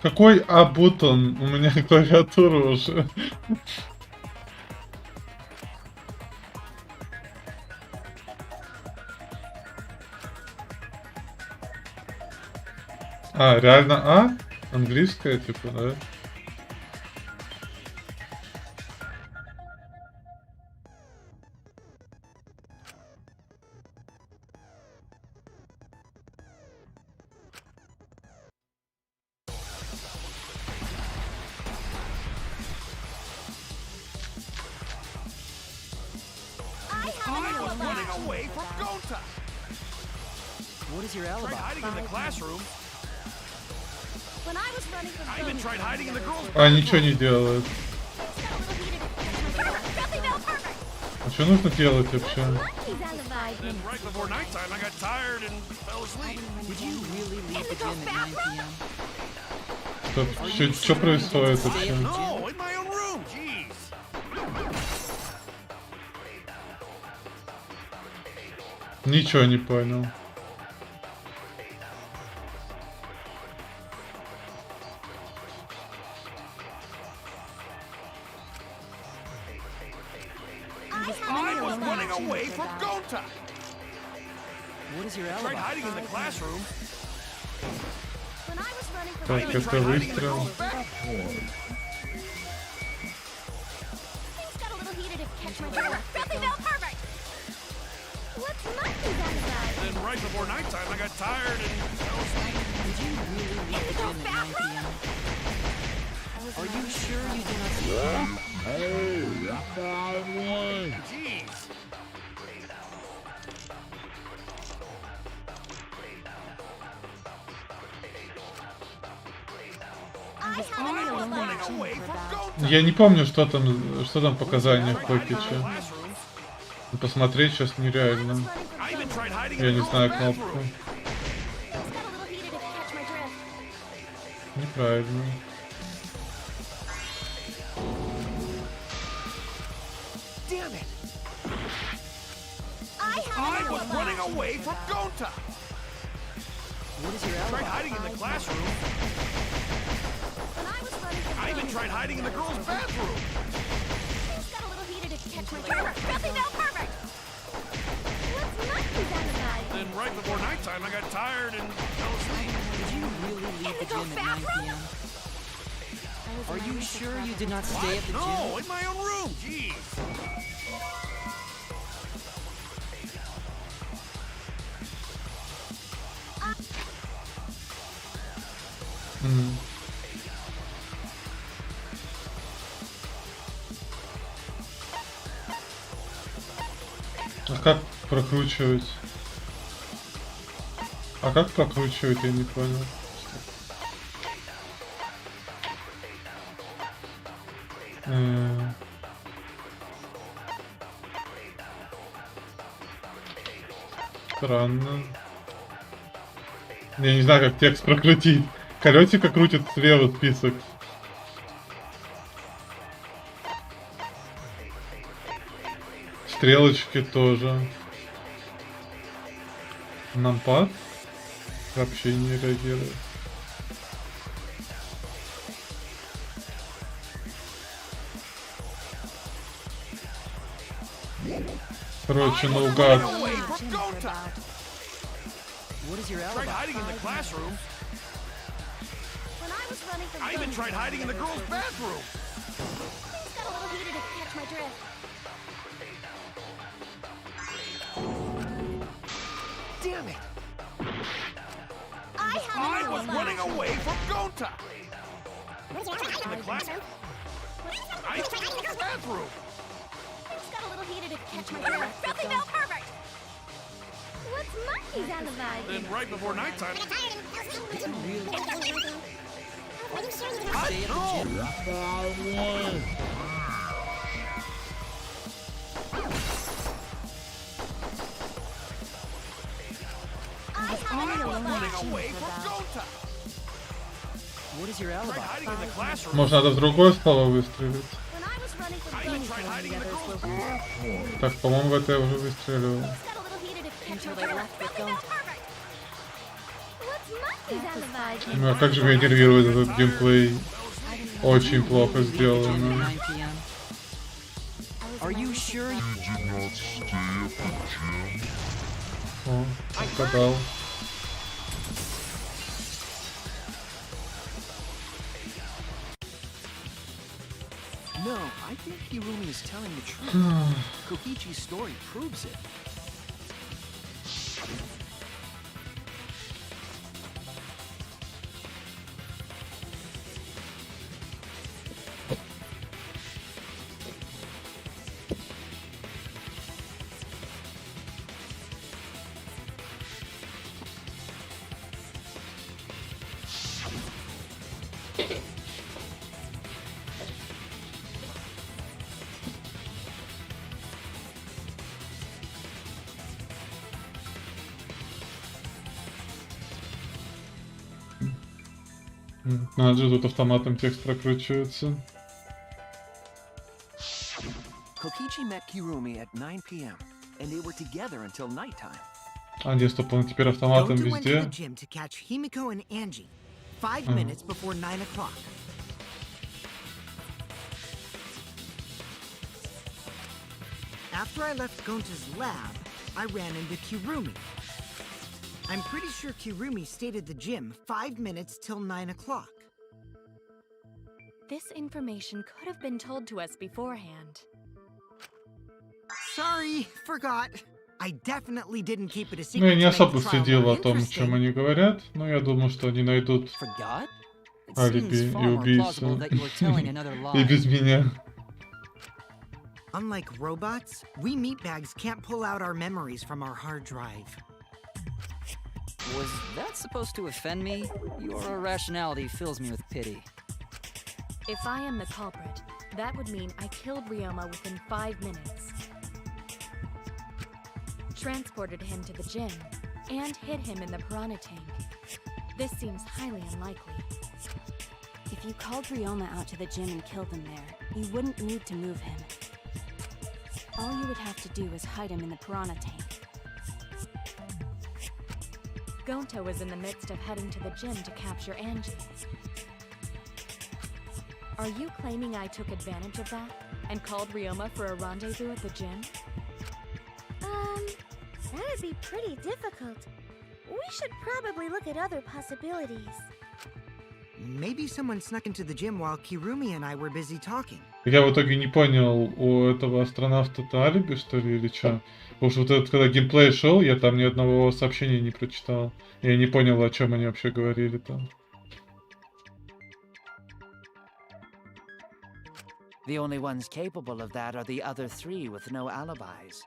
Какой А-бутон? У меня клавиатура уже. А, реально А? Английская, типа, да? I was running away from Gonta. What is your Tried alibi? hiding in the classroom. When I was running from I even tried hiding in the girls' А, ничего не делает. perfect. А что нужно делать вообще? Monkey's alibi. Then right before nighttime, I got tired and fell asleep. Did you really leave the gym at 9 p.m.? Что происходит вообще? No, in my own room. Jeez. Ничего не понял. I was running away from Gonta. What is your Tried alibi? hiding in the classroom. When I was running from Так, even это tried hiding in the выстрел. girls' bathroom. things got a little heated if catch my drift. Perfect. What's Monkey's alibi? Then right before nighttime, I got tired and fell asleep. Did you really leave the gym at 9 p.m.? Are you sure you do not see Jeez. I was running away from Gonta. Я не помню, что там показания в Покете. Classroom. Посмотреть сейчас нереально. I even tried hiding in Я the не girls' знаю кнопку. bathroom. Things got a little heated if catch my drift. Неправильно. Damn it! I was running away from Gonta. What is your Tried alibi? hiding in the classroom. When I was running from I even tried hiding in the girls' bathroom. things got a little heated if catch my drift. Perfect. What's Monkey's alibi? Then right before nighttime, I got tired and fell asleep. Did you really leave the gym at 9 p.m.? Are you sure you did not stay at the gym? No, in my own room. Jeez. М. А как прокручивать? А как прокручивать, я не понял. Странно. Я не знаю, как текст прокрутить. Колесико крутит слева список. Стрелочки тоже. Нампад вообще не реагирует. Короче, наугад. Away from Gonta. What is your Tried alibi? hiding in the classroom. When I was running from I even tried hiding in the girls' bathroom. things got a little heated if catch my drift. Damn it! I was running away from Gonta. In the classroom. I tried hiding in the bathroom. Things got a little heated if catch my drift. Perfect. What's Monkey's alibi? Then right before nighttime. Did you really stay at the gym? running away from Gonta. What is your Tried alibi? hiding in the classroom. Может, надо в другое слово выстрелить? When I was running from I Gonta, even tried hiding in the girls' room. Так, по-моему, в это я уже выстреливал. got a little heated if Until they left with Gonta. What's Monkey's alibi? Ну, а как же меня нервирует этот геймплей? Очень плохо сделано. 9 p.m. Are you sure? О, угадал. No, I think Hirumi is telling the truth. Kokichi's story proves it. Надо же, тут автоматом текст прокручивается. Kokichi met Kirumi at 9 p.m. and they were together until nighttime. А, нет, стоп, он теперь автоматом Gonta went to the везде. gym to catch Himiko and Angie 5 minutes before 9 o'clock. After I left Gonta's lab, I ran into Kirumi. I'm pretty sure Kirumi stayed at the gym 5 minutes till 9 o'clock. This information could have been told to us beforehand. Sorry, forgot. I definitely didn't keep it a Ну, я secret не to make особо the trial следил more о том, о чем interesting. они говорят, но я думаю, что они найдут Forgot? It алиби seems и far more plausible убийцу. that you were telling another И lie. без меня. Unlike robots, we meatbags can't pull out our memories from our hard drive. Was that supposed to offend me? Your irrationality fills me with pity. If I am the culprit, that would mean I killed Ryoma within 5 minutes, transported him to the gym, and hid him in the piranha tank. This seems highly unlikely. If you called Ryoma out to the gym and killed him there, you wouldn't need to move him. All you would have to do is hide him in the piranha tank. Gonta was in the midst of heading to the gym to capture Angie. Are you claiming I took advantage of that and called Ryoma for a rendezvous at the gym? That'd be pretty difficult. We should probably look at other possibilities. Maybe someone snuck into the gym while Kirumi and I were busy talking. Я в итоге не понял, у этого астронавта-то алиби, что ли, или что? Потому что вот этот, когда геймплей шел, я там ни одного сообщения не прочитал. Я не понял, о чем они вообще говорили там. The only ones capable of that are the other three with no alibis.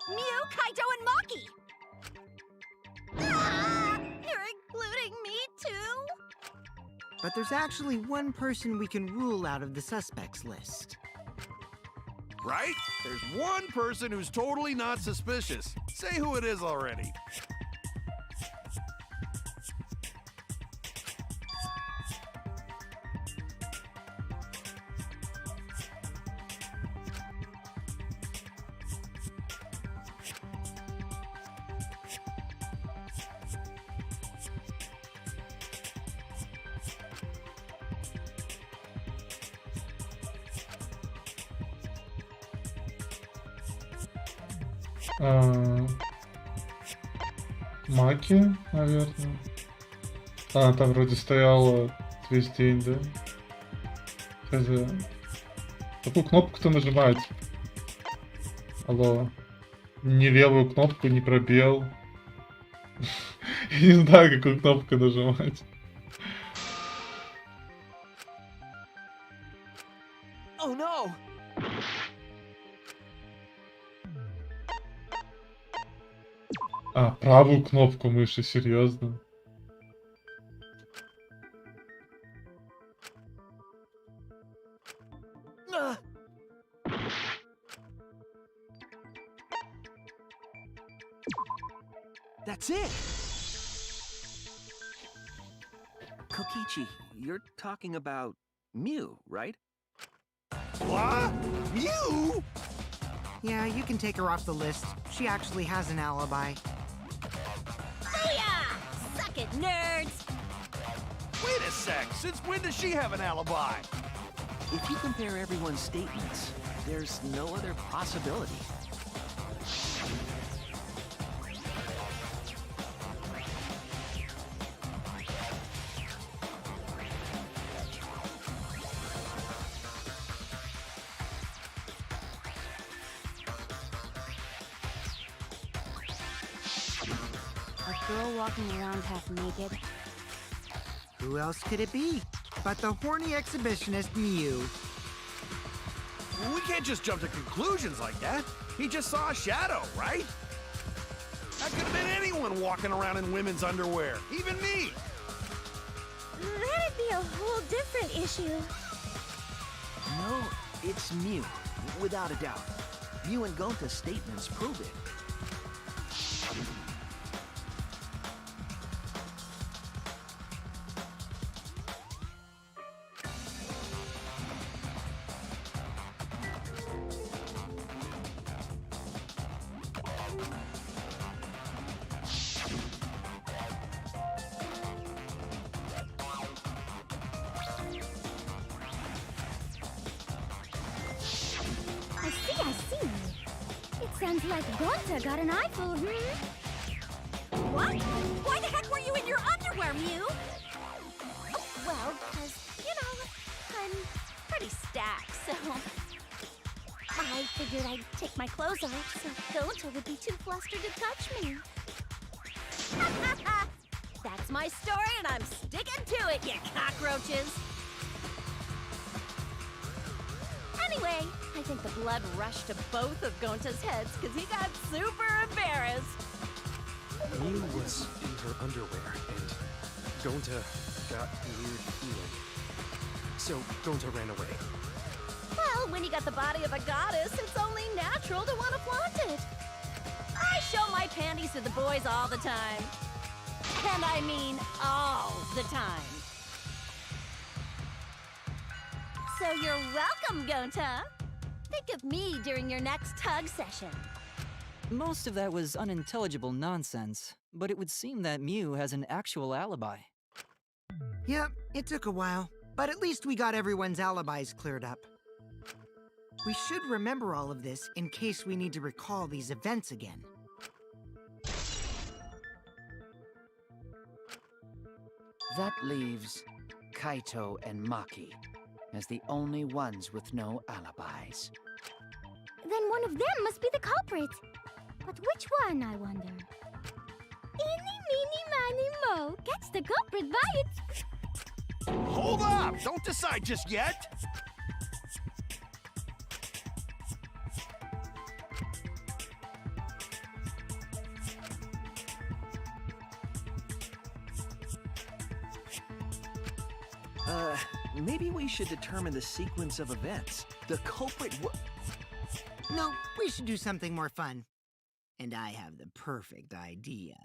Mew, Kaito, and Maki! Ah, you're including me too? But there's actually one person we can rule out of the suspects list. Right? There's one person who's totally not suspicious. Say who it is already. Маки, наверное. А, там вроде стояла весь день, да? Хз. Какую кнопку-то нажимать? Алло. Ни левую кнопку, ни пробел. Я не знаю, какую кнопку нажимать. Oh no! А, правую кнопку мыши, серьезно? That's it! Kokichi, you're talking about Mew, right? What? You? Yeah, you can take her off the list. She actually has an alibi. Booyah! Suck it, nerds! Wait a sec. Since when does she have an alibi? If you compare everyone's statements, there's no other possibility. A girl walking around half naked. Who else could it be but the horny exhibitionist Mew? We can't just jump to conclusions like that. He just saw a shadow, right? That could have been anyone walking around in women's underwear, even me. That'd be a whole different issue. No, it's Mew, without a doubt. Mew and Gonta's statements prove it. I see. It sounds like Gonta got an eyeful, What? Why the heck were you in your underwear, Mew? Oh, well, because, I'm pretty stacked, so... I figured I'd take my clothes off so Gonta would be too flustered to touch me. That's my story, and I'm sticking to it, you cockroaches! Anyway, I think the blood rushed to both of Gonta's heads because he got super embarrassed. Mew was in her underwear, and Gonta got a weird feeling. So Gonta ran away. Well, when you got the body of a goddess, it's only natural to want to flaunt it. I show my panties to the boys all the time. And I mean all the time. So you're welcome, Gonta. Think of me during your next tug session. Most of that was unintelligible nonsense, but it would seem that Mew has an actual alibi. Yep, it took a while, but at least we got everyone's alibis cleared up. We should remember all of this in case we need to recall these events again. That leaves Kaito and Maki as the only ones with no alibis. Then one of them must be the culprit. But which one, I wonder? Eeny, meeny, miny, mo. Catch the culprit by it. Hold up! Don't decide just yet! Maybe we should determine the sequence of events. The culprit No, we should do something more fun. And I have the perfect idea.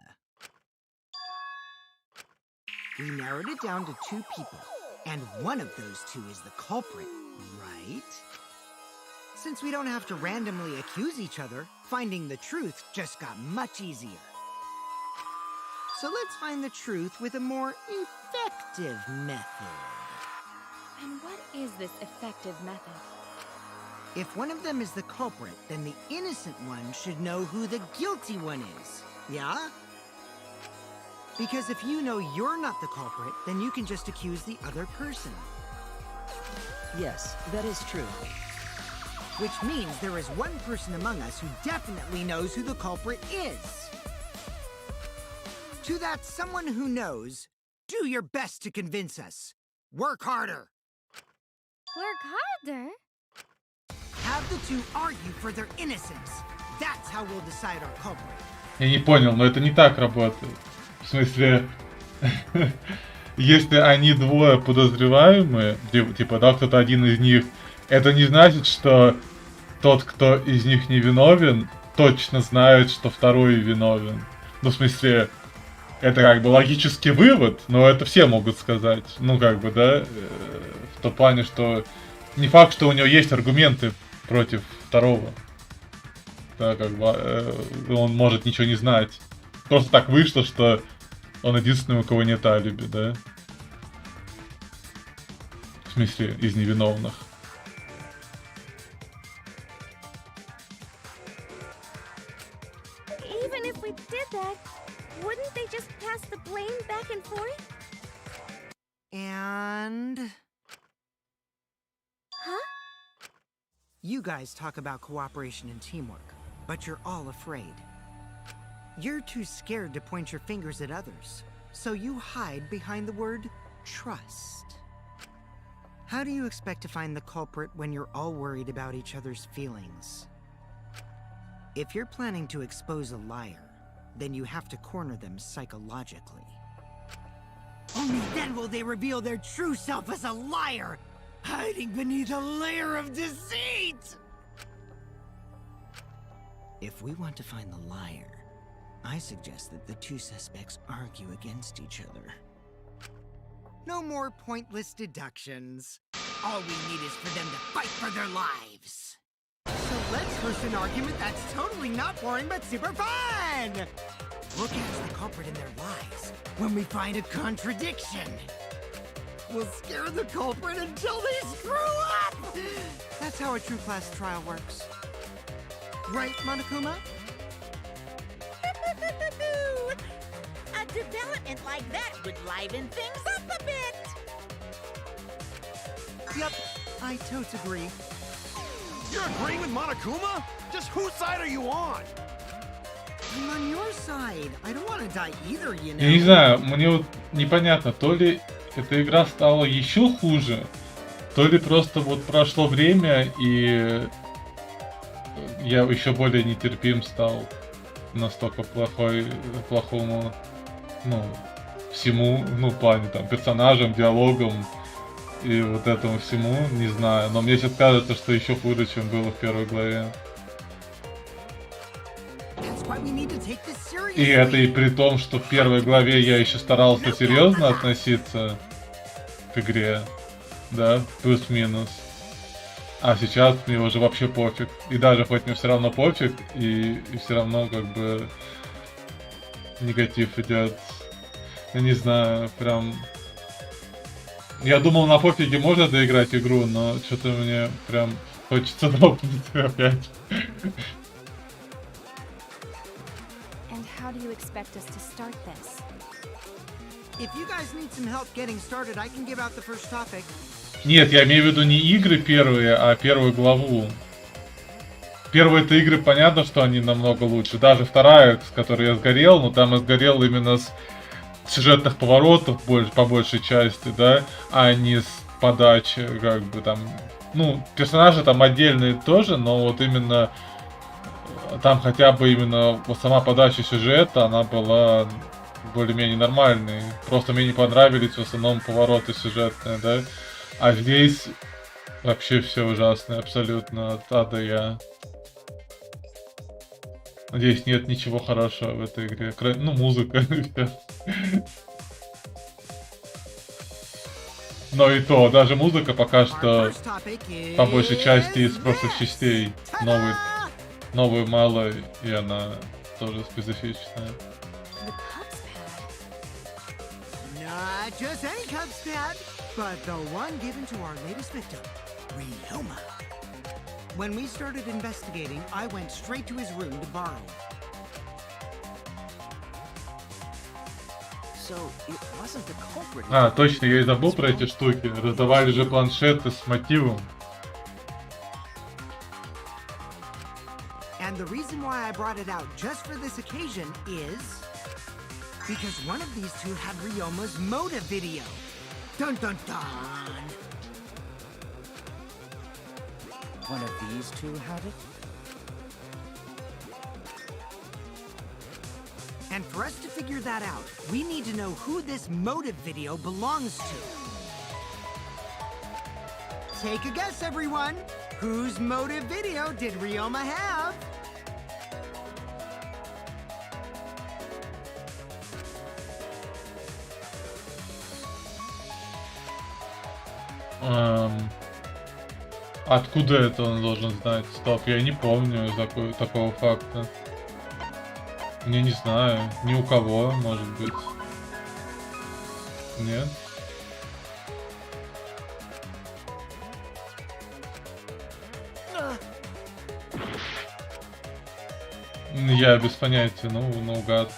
We narrowed it down to 2 people, and one of those 2 is the culprit, right? Since we don't have to randomly accuse each other, finding the truth just got much easier. So let's find the truth with a more effective method. And what is this effective method? If one of them is the culprit, then the innocent one should know who the guilty one is. Yeah? Because if you know you're not the culprit, then you can just accuse the other person. Yes, that is true. Which means there is one person among us who definitely knows who the culprit is. To that someone who knows, do your best to convince us. Work harder. Work harder? Have the 2 argue for their innocence. That's how we'll decide our culprit. Я не понял, но это не так работает. В смысле, если они двое подозреваемые, типа, да, кто-то один из них, это не значит, что тот, кто из них не виновен, точно знает, что второй виновен. Ну, в смысле, это как бы логический вывод, но это все могут сказать. Ну, как бы, да, в том плане, что не факт, что у него есть аргументы против второго. Да, как бы, он может ничего не знать. Просто так вышло, что он единственный, у кого нет алиби, да? В смысле, из невиновных. Even if we did that, wouldn't they just pass the blame back and forth? And... Huh? You guys talk about cooperation and teamwork, but you're all afraid. You're too scared to point your fingers at others, so you hide behind the word trust. How do you expect to find the culprit when you're all worried about each other's feelings? If you're planning to expose a liar, then you have to corner them psychologically. Only then will they reveal their true self as a liar, hiding beneath a layer of deceit! If we want to find the liar, I suggest that the two suspects argue against each other. No more pointless deductions. All we need is for them to fight for their lives. So let's host an argument that's totally not boring but super fun! We'll catch the culprit in their lies when we find a contradiction. We'll scare the culprit until they screw up! That's how a true class trial works. Right, Monokuma? A development like that would liven things up a bit. Yep, I totes agree. You're agreeing with Monokuma? Just whose side are you on? I'm on your side. I don't want to die either, you know. Я не знаю, мне вот непонятно, то ли эта игра стала еще хуже, то ли просто вот прошло время и я еще более нетерпим стал настолько плохому, ну, всему, ну, в плане там персонажам, диалогам и вот этому всему, не знаю. Но мне сейчас кажется, что еще хуже, чем было в первой главе. И это и при том, что в первой главе я еще старался серьезно относиться к игре, да, плюс-минус. А сейчас мне уже вообще пофиг. И даже хоть мне все равно пофиг, и все равно как бы негатив идет. Я не знаю, прям... Я думал, на пофиге можно доиграть игру, но что-то мне прям хочется дропнуть опять. And how do you expect us to start this? If you guys need some help getting started, I can give out the first topic. Нет, я имею в виду не игры первые, а первую главу. Первые-то игры, понятно, что они намного лучше. Даже вторая, с которой я сгорел, но там я сгорел именно с сюжетных поворотов по большей части, да, а не с подачи, как бы там. Ну, персонажи там отдельные тоже, но вот именно там хотя бы именно вот сама подача сюжета, она была более-менее нормальной. Просто мне не понравились в основном повороты сюжетные, да. А здесь вообще все ужасно, абсолютно от А до Я. Здесь нет ничего хорошего в этой игре. Ну, музыка. Но и то, даже музыка пока что по большей части из прошлых частей. Новую мало, и она тоже специфичная. Not just any Cubs pad, but the one given to our latest victim, Ryoma. When we started investigating, I went straight to his room to borrow it. So, it wasn't the culprit. А, точно, я и забыл про эти штуки. Раздавали же планшеты с мотивом. And the reason why I brought it out just for this occasion is because one of these two had Ryoma's motive video. Dun dun dun! One of these two had it? And for us to figure that out, we need to know who this motive video belongs to. Take a guess, everyone! Whose motive video did Ryoma have? Откуда это он должен знать? Стоп, я не помню такого факта. Не знаю. Ни у кого, может быть. Нет? Я без понятия, ну, наугад.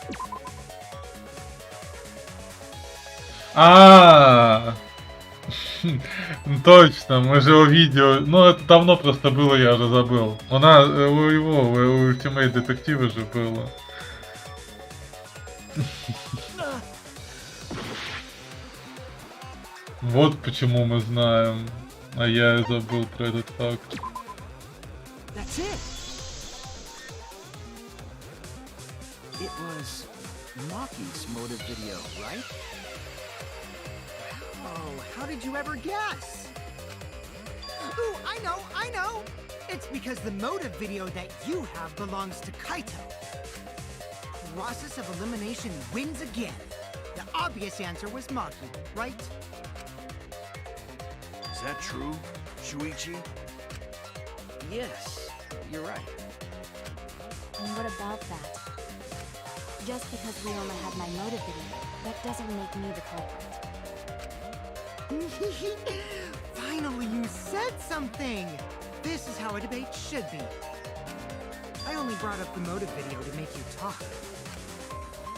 Точно, мы же его видео. Ну, это давно просто было, я уже забыл. У Ultimate детектива же было. Вот почему мы знаем. А я забыл про этот факт. That's it. It was Maki's motive video, right? Oh, how did you ever guess? Ooh, I know! It's because the motive video that you have belongs to Kaito. Process of elimination wins again. The obvious answer was Maki, right? Is that true, Shuichi? Yes, you're right. And what about that? Just because Ryoma had my motive video, that doesn't make me the culprit. Finally, you said something! This is how a debate should be. I only brought up the motive video to make you talk.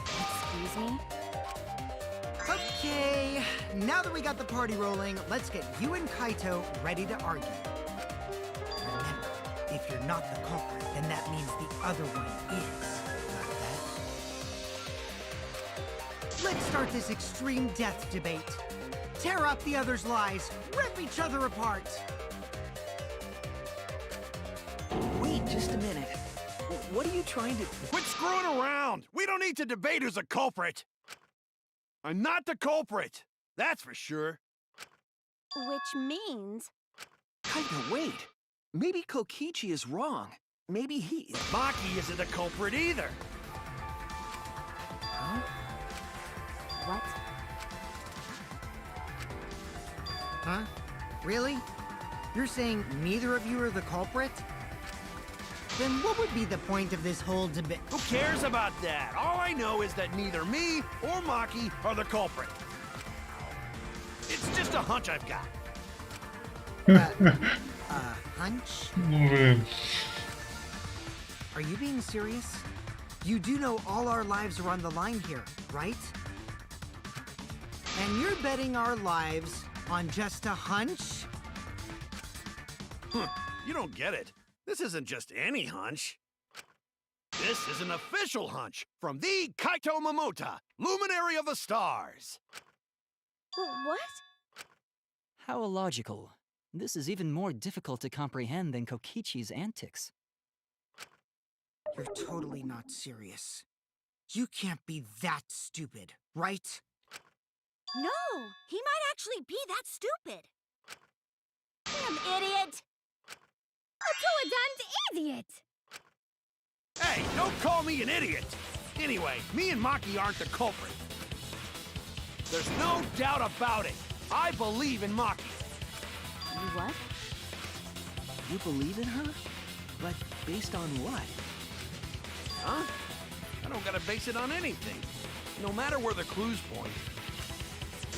Excuse me? Okay, now that we got the party rolling, let's get you and Kaito ready to argue. Remember, if you're not the culprit, then that means the other one is. Got that? Let's start this extreme death debate. Tear up the other's lies, rip each other apart. Wait just a minute. What are you trying to... Quit screwing around! We don't need to debate who's a culprit! I'm not the culprit! That's for sure. Which means... Kaito, wait. Maybe Kokichi is wrong. Maybe he... Maki isn't a culprit either! Huh? What? Huh? Really? You're saying neither of you are the culprit? Then what would be the point of this whole debate? Who cares about that? All I know is that neither me or Maki are the culprit. It's just a hunch I've got. Hunch? Блин. Are you being serious? You do know all our lives are on the line here, right? And you're betting our lives on just a hunch? You don't get it. This isn't just any hunch. This is an official hunch from the Kaito Momota, Luminary of the Stars. What? How illogical. This is even more difficult to comprehend than Kokichi's antics. You're totally not serious. You can't be that stupid, right? No, he might actually be that stupid. Damn idiot! A two-a-duns idiot! Hey, don't call me an idiot! Anyway, me and Maki aren't the culprit. There's no doubt about it. I believe in Maki. You what? You believe in her? But based on what? Huh? I don't gotta base it on anything. No matter where the clues point.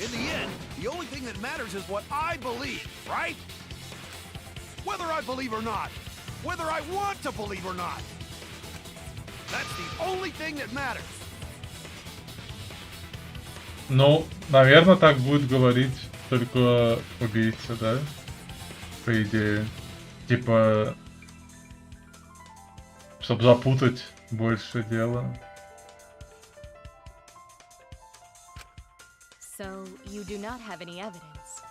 In the end, the only thing that matters is what I believe, right? Whether I believe or not. Whether I want to believe or not. That's the only thing that matters. Ну, наверное, так будет говорить только убийца, да? По идее. Типа, чтобы запутать больше дела. So, you do not have any evidence.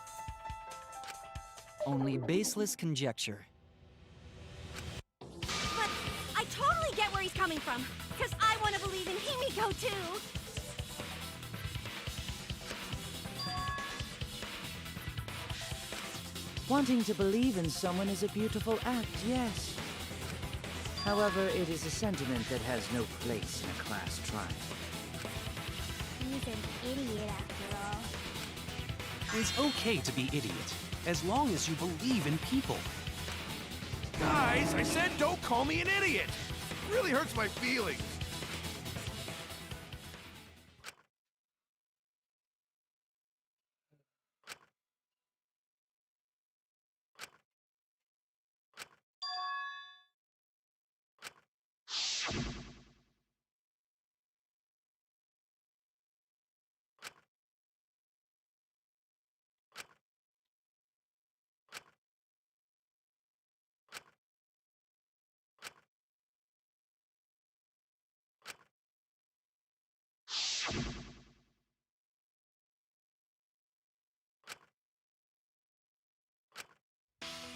Only baseless conjecture. But I totally get where he's coming from. Because I want to believe in Himiko, too. Wanting to believe in someone is a beautiful act, yes. However, it is a sentiment that has no place in a class trial. He's an idiot after all. It's okay to be idiot, as long as you believe in people. Guys, I said don't call me an idiot. It really hurts my feelings.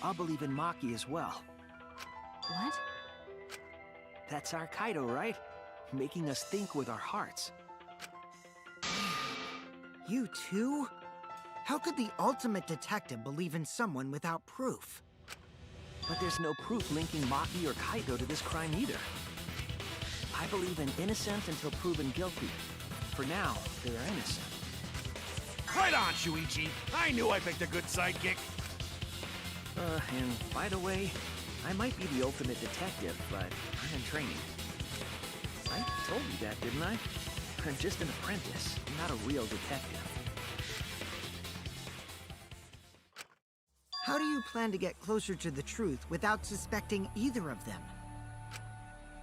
I'll believe in Maki as well. What? That's our Kaido, right? Making us think with our hearts. You too? How could the ultimate detective believe in someone without proof? But there's no proof linking Maki or Kaido to this crime either. I believe in innocent until proven guilty. For now, they are innocent. Right on, Shuichi. I knew I picked a good sidekick. And by the way, I might be the ultimate detective, but I'm in training. I told you that, didn't I? I'm just an apprentice, not a real detective. How do you plan to get closer to the truth without suspecting either of them?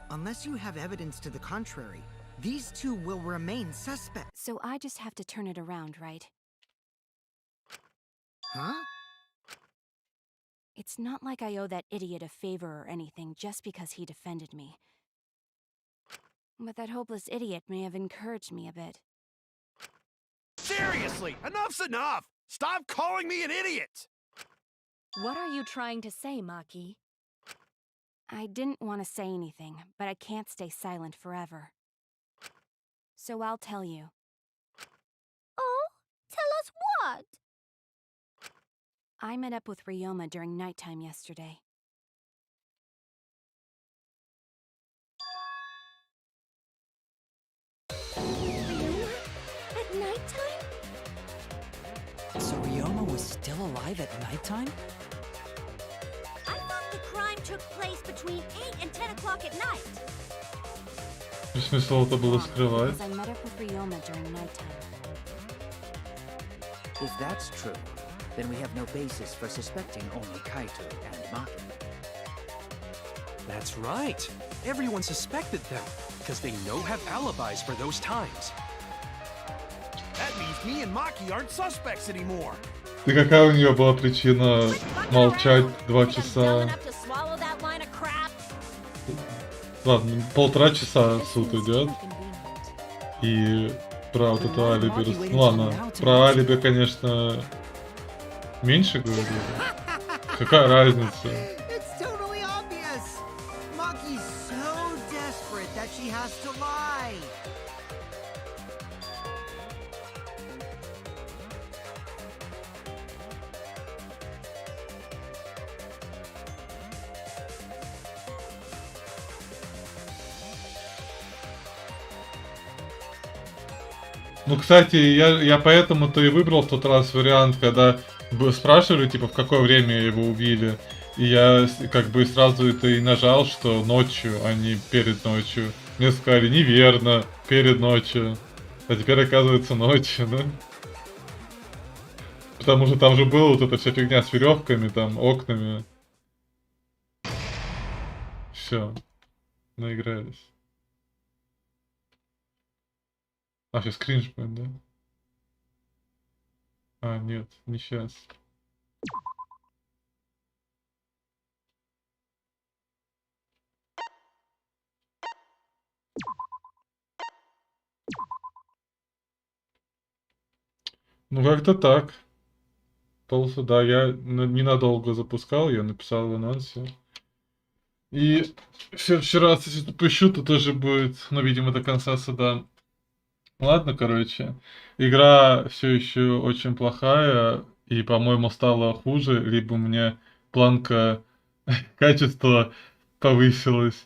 Unless you have evidence to the contrary, these two will remain suspects. So I just have to turn it around, right? Huh? It's not like I owe that idiot a favor or anything just because he defended me. But that hopeless idiot may have encouraged me a bit. Seriously, enough's enough. Stop calling me an idiot. What are you trying to say, Maki? I didn't want to say anything, but I can't stay silent forever. So I'll tell you. Oh, tell us what? I met up with Ryoma during nighttime yesterday. Ryoma? At nighttime? So Ryoma was still alive at nighttime? I thought the crime took place between 8 and 10 o'clock at night. Смысл это было скрывать? Because I met up with Ryoma during nighttime. If that's true, then we have no basis for suspecting only Kaito and Maki. That's right. Everyone suspected them, because they know have alibis for those times. That means me and Maki aren't suspects anymore. И какая у нее была причина молчать 2 Dumb часа? enough to swallow that line of crap? Ладно, 1,5 часа суд идет. Inconvenient. И про вот это алиби... Ну ладно, про алиби, конечно, меньше говорили. Какая разница? It's totally obvious! Maki's so desperate that she has to lie! Ну, кстати, я поэтому-то и выбрал в тот раз вариант, когда спрашивали, типа, в какое время его убили. И я как бы сразу это и нажал, что ночью, а не перед ночью. Мне сказали, неверно, перед ночью. А теперь оказывается ночью, да? Потому что там же была вот эта вся фигня с веревками, там, окнами. Все, наигрались. А, сейчас кринж будет, да? А, нет, не сейчас. Ну, как-то так. Да, я ненадолго запускал, я написал в анонсе. И вчера, кстати, запущу, то тоже будет, ну, видимо, до конца суда. Ладно, короче. Игра все еще очень плохая, и, по-моему, стала хуже, либо у меня планка качества повысилась.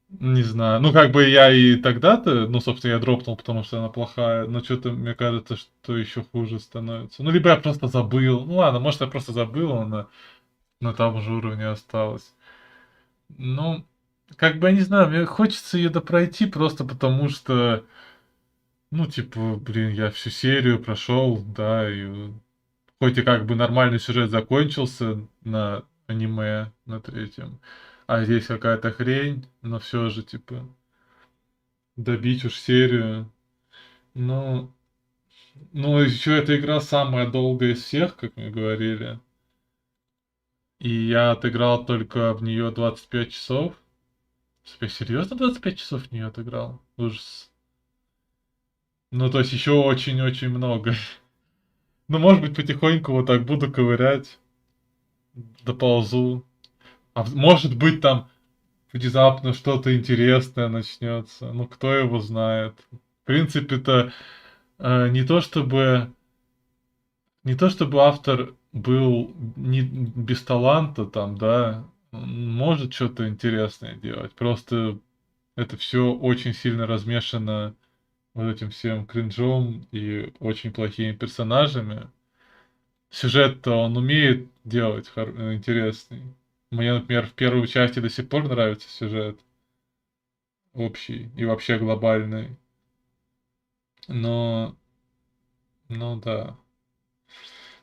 Не знаю. Ну, как бы я и тогда-то, ну, собственно, я дропнул, потому что она плохая, но что-то мне кажется, что еще хуже становится. Ну, либо я просто забыл. Ну ладно, может, я просто забыл, она на том же уровне осталась. Ну, как бы я не знаю, мне хочется ее допройти просто потому что, ну, типа, блин, я всю серию прошел, да, и хоть и как бы нормальный сюжет закончился на аниме, на третьем, а здесь какая-то хрень, но все же, типа, добить уж серию. Ну, ну еще эта игра самая долгая из всех, как мне говорили. И я отыграл только в нее 25 часов. Я серьезно 25 часов в нее отыграл? Ужас. Ну, то есть еще очень-очень много. Ну, может быть, потихоньку вот так буду ковырять, доползу. Может быть, там внезапно что-то интересное начнется. Ну, кто его знает. В принципе-то, не то чтобы автор был не без таланта там, да, он может что-то интересное делать. Просто это все очень сильно размешано вот этим всем кринжом и очень плохими персонажами. Сюжет-то он умеет делать интересный. Мне, например, в первой части до сих пор нравится сюжет общий и вообще глобальный. Но, ну да.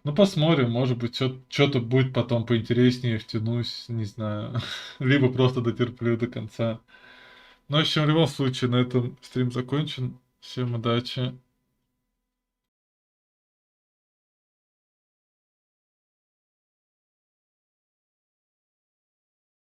Ну, посмотрим, может быть, что-то будет потом поинтереснее, втянусь, не знаю. Либо просто дотерплю до конца. Ну, в общем, в любом случае, на этом стрим закончен. Всем удачи.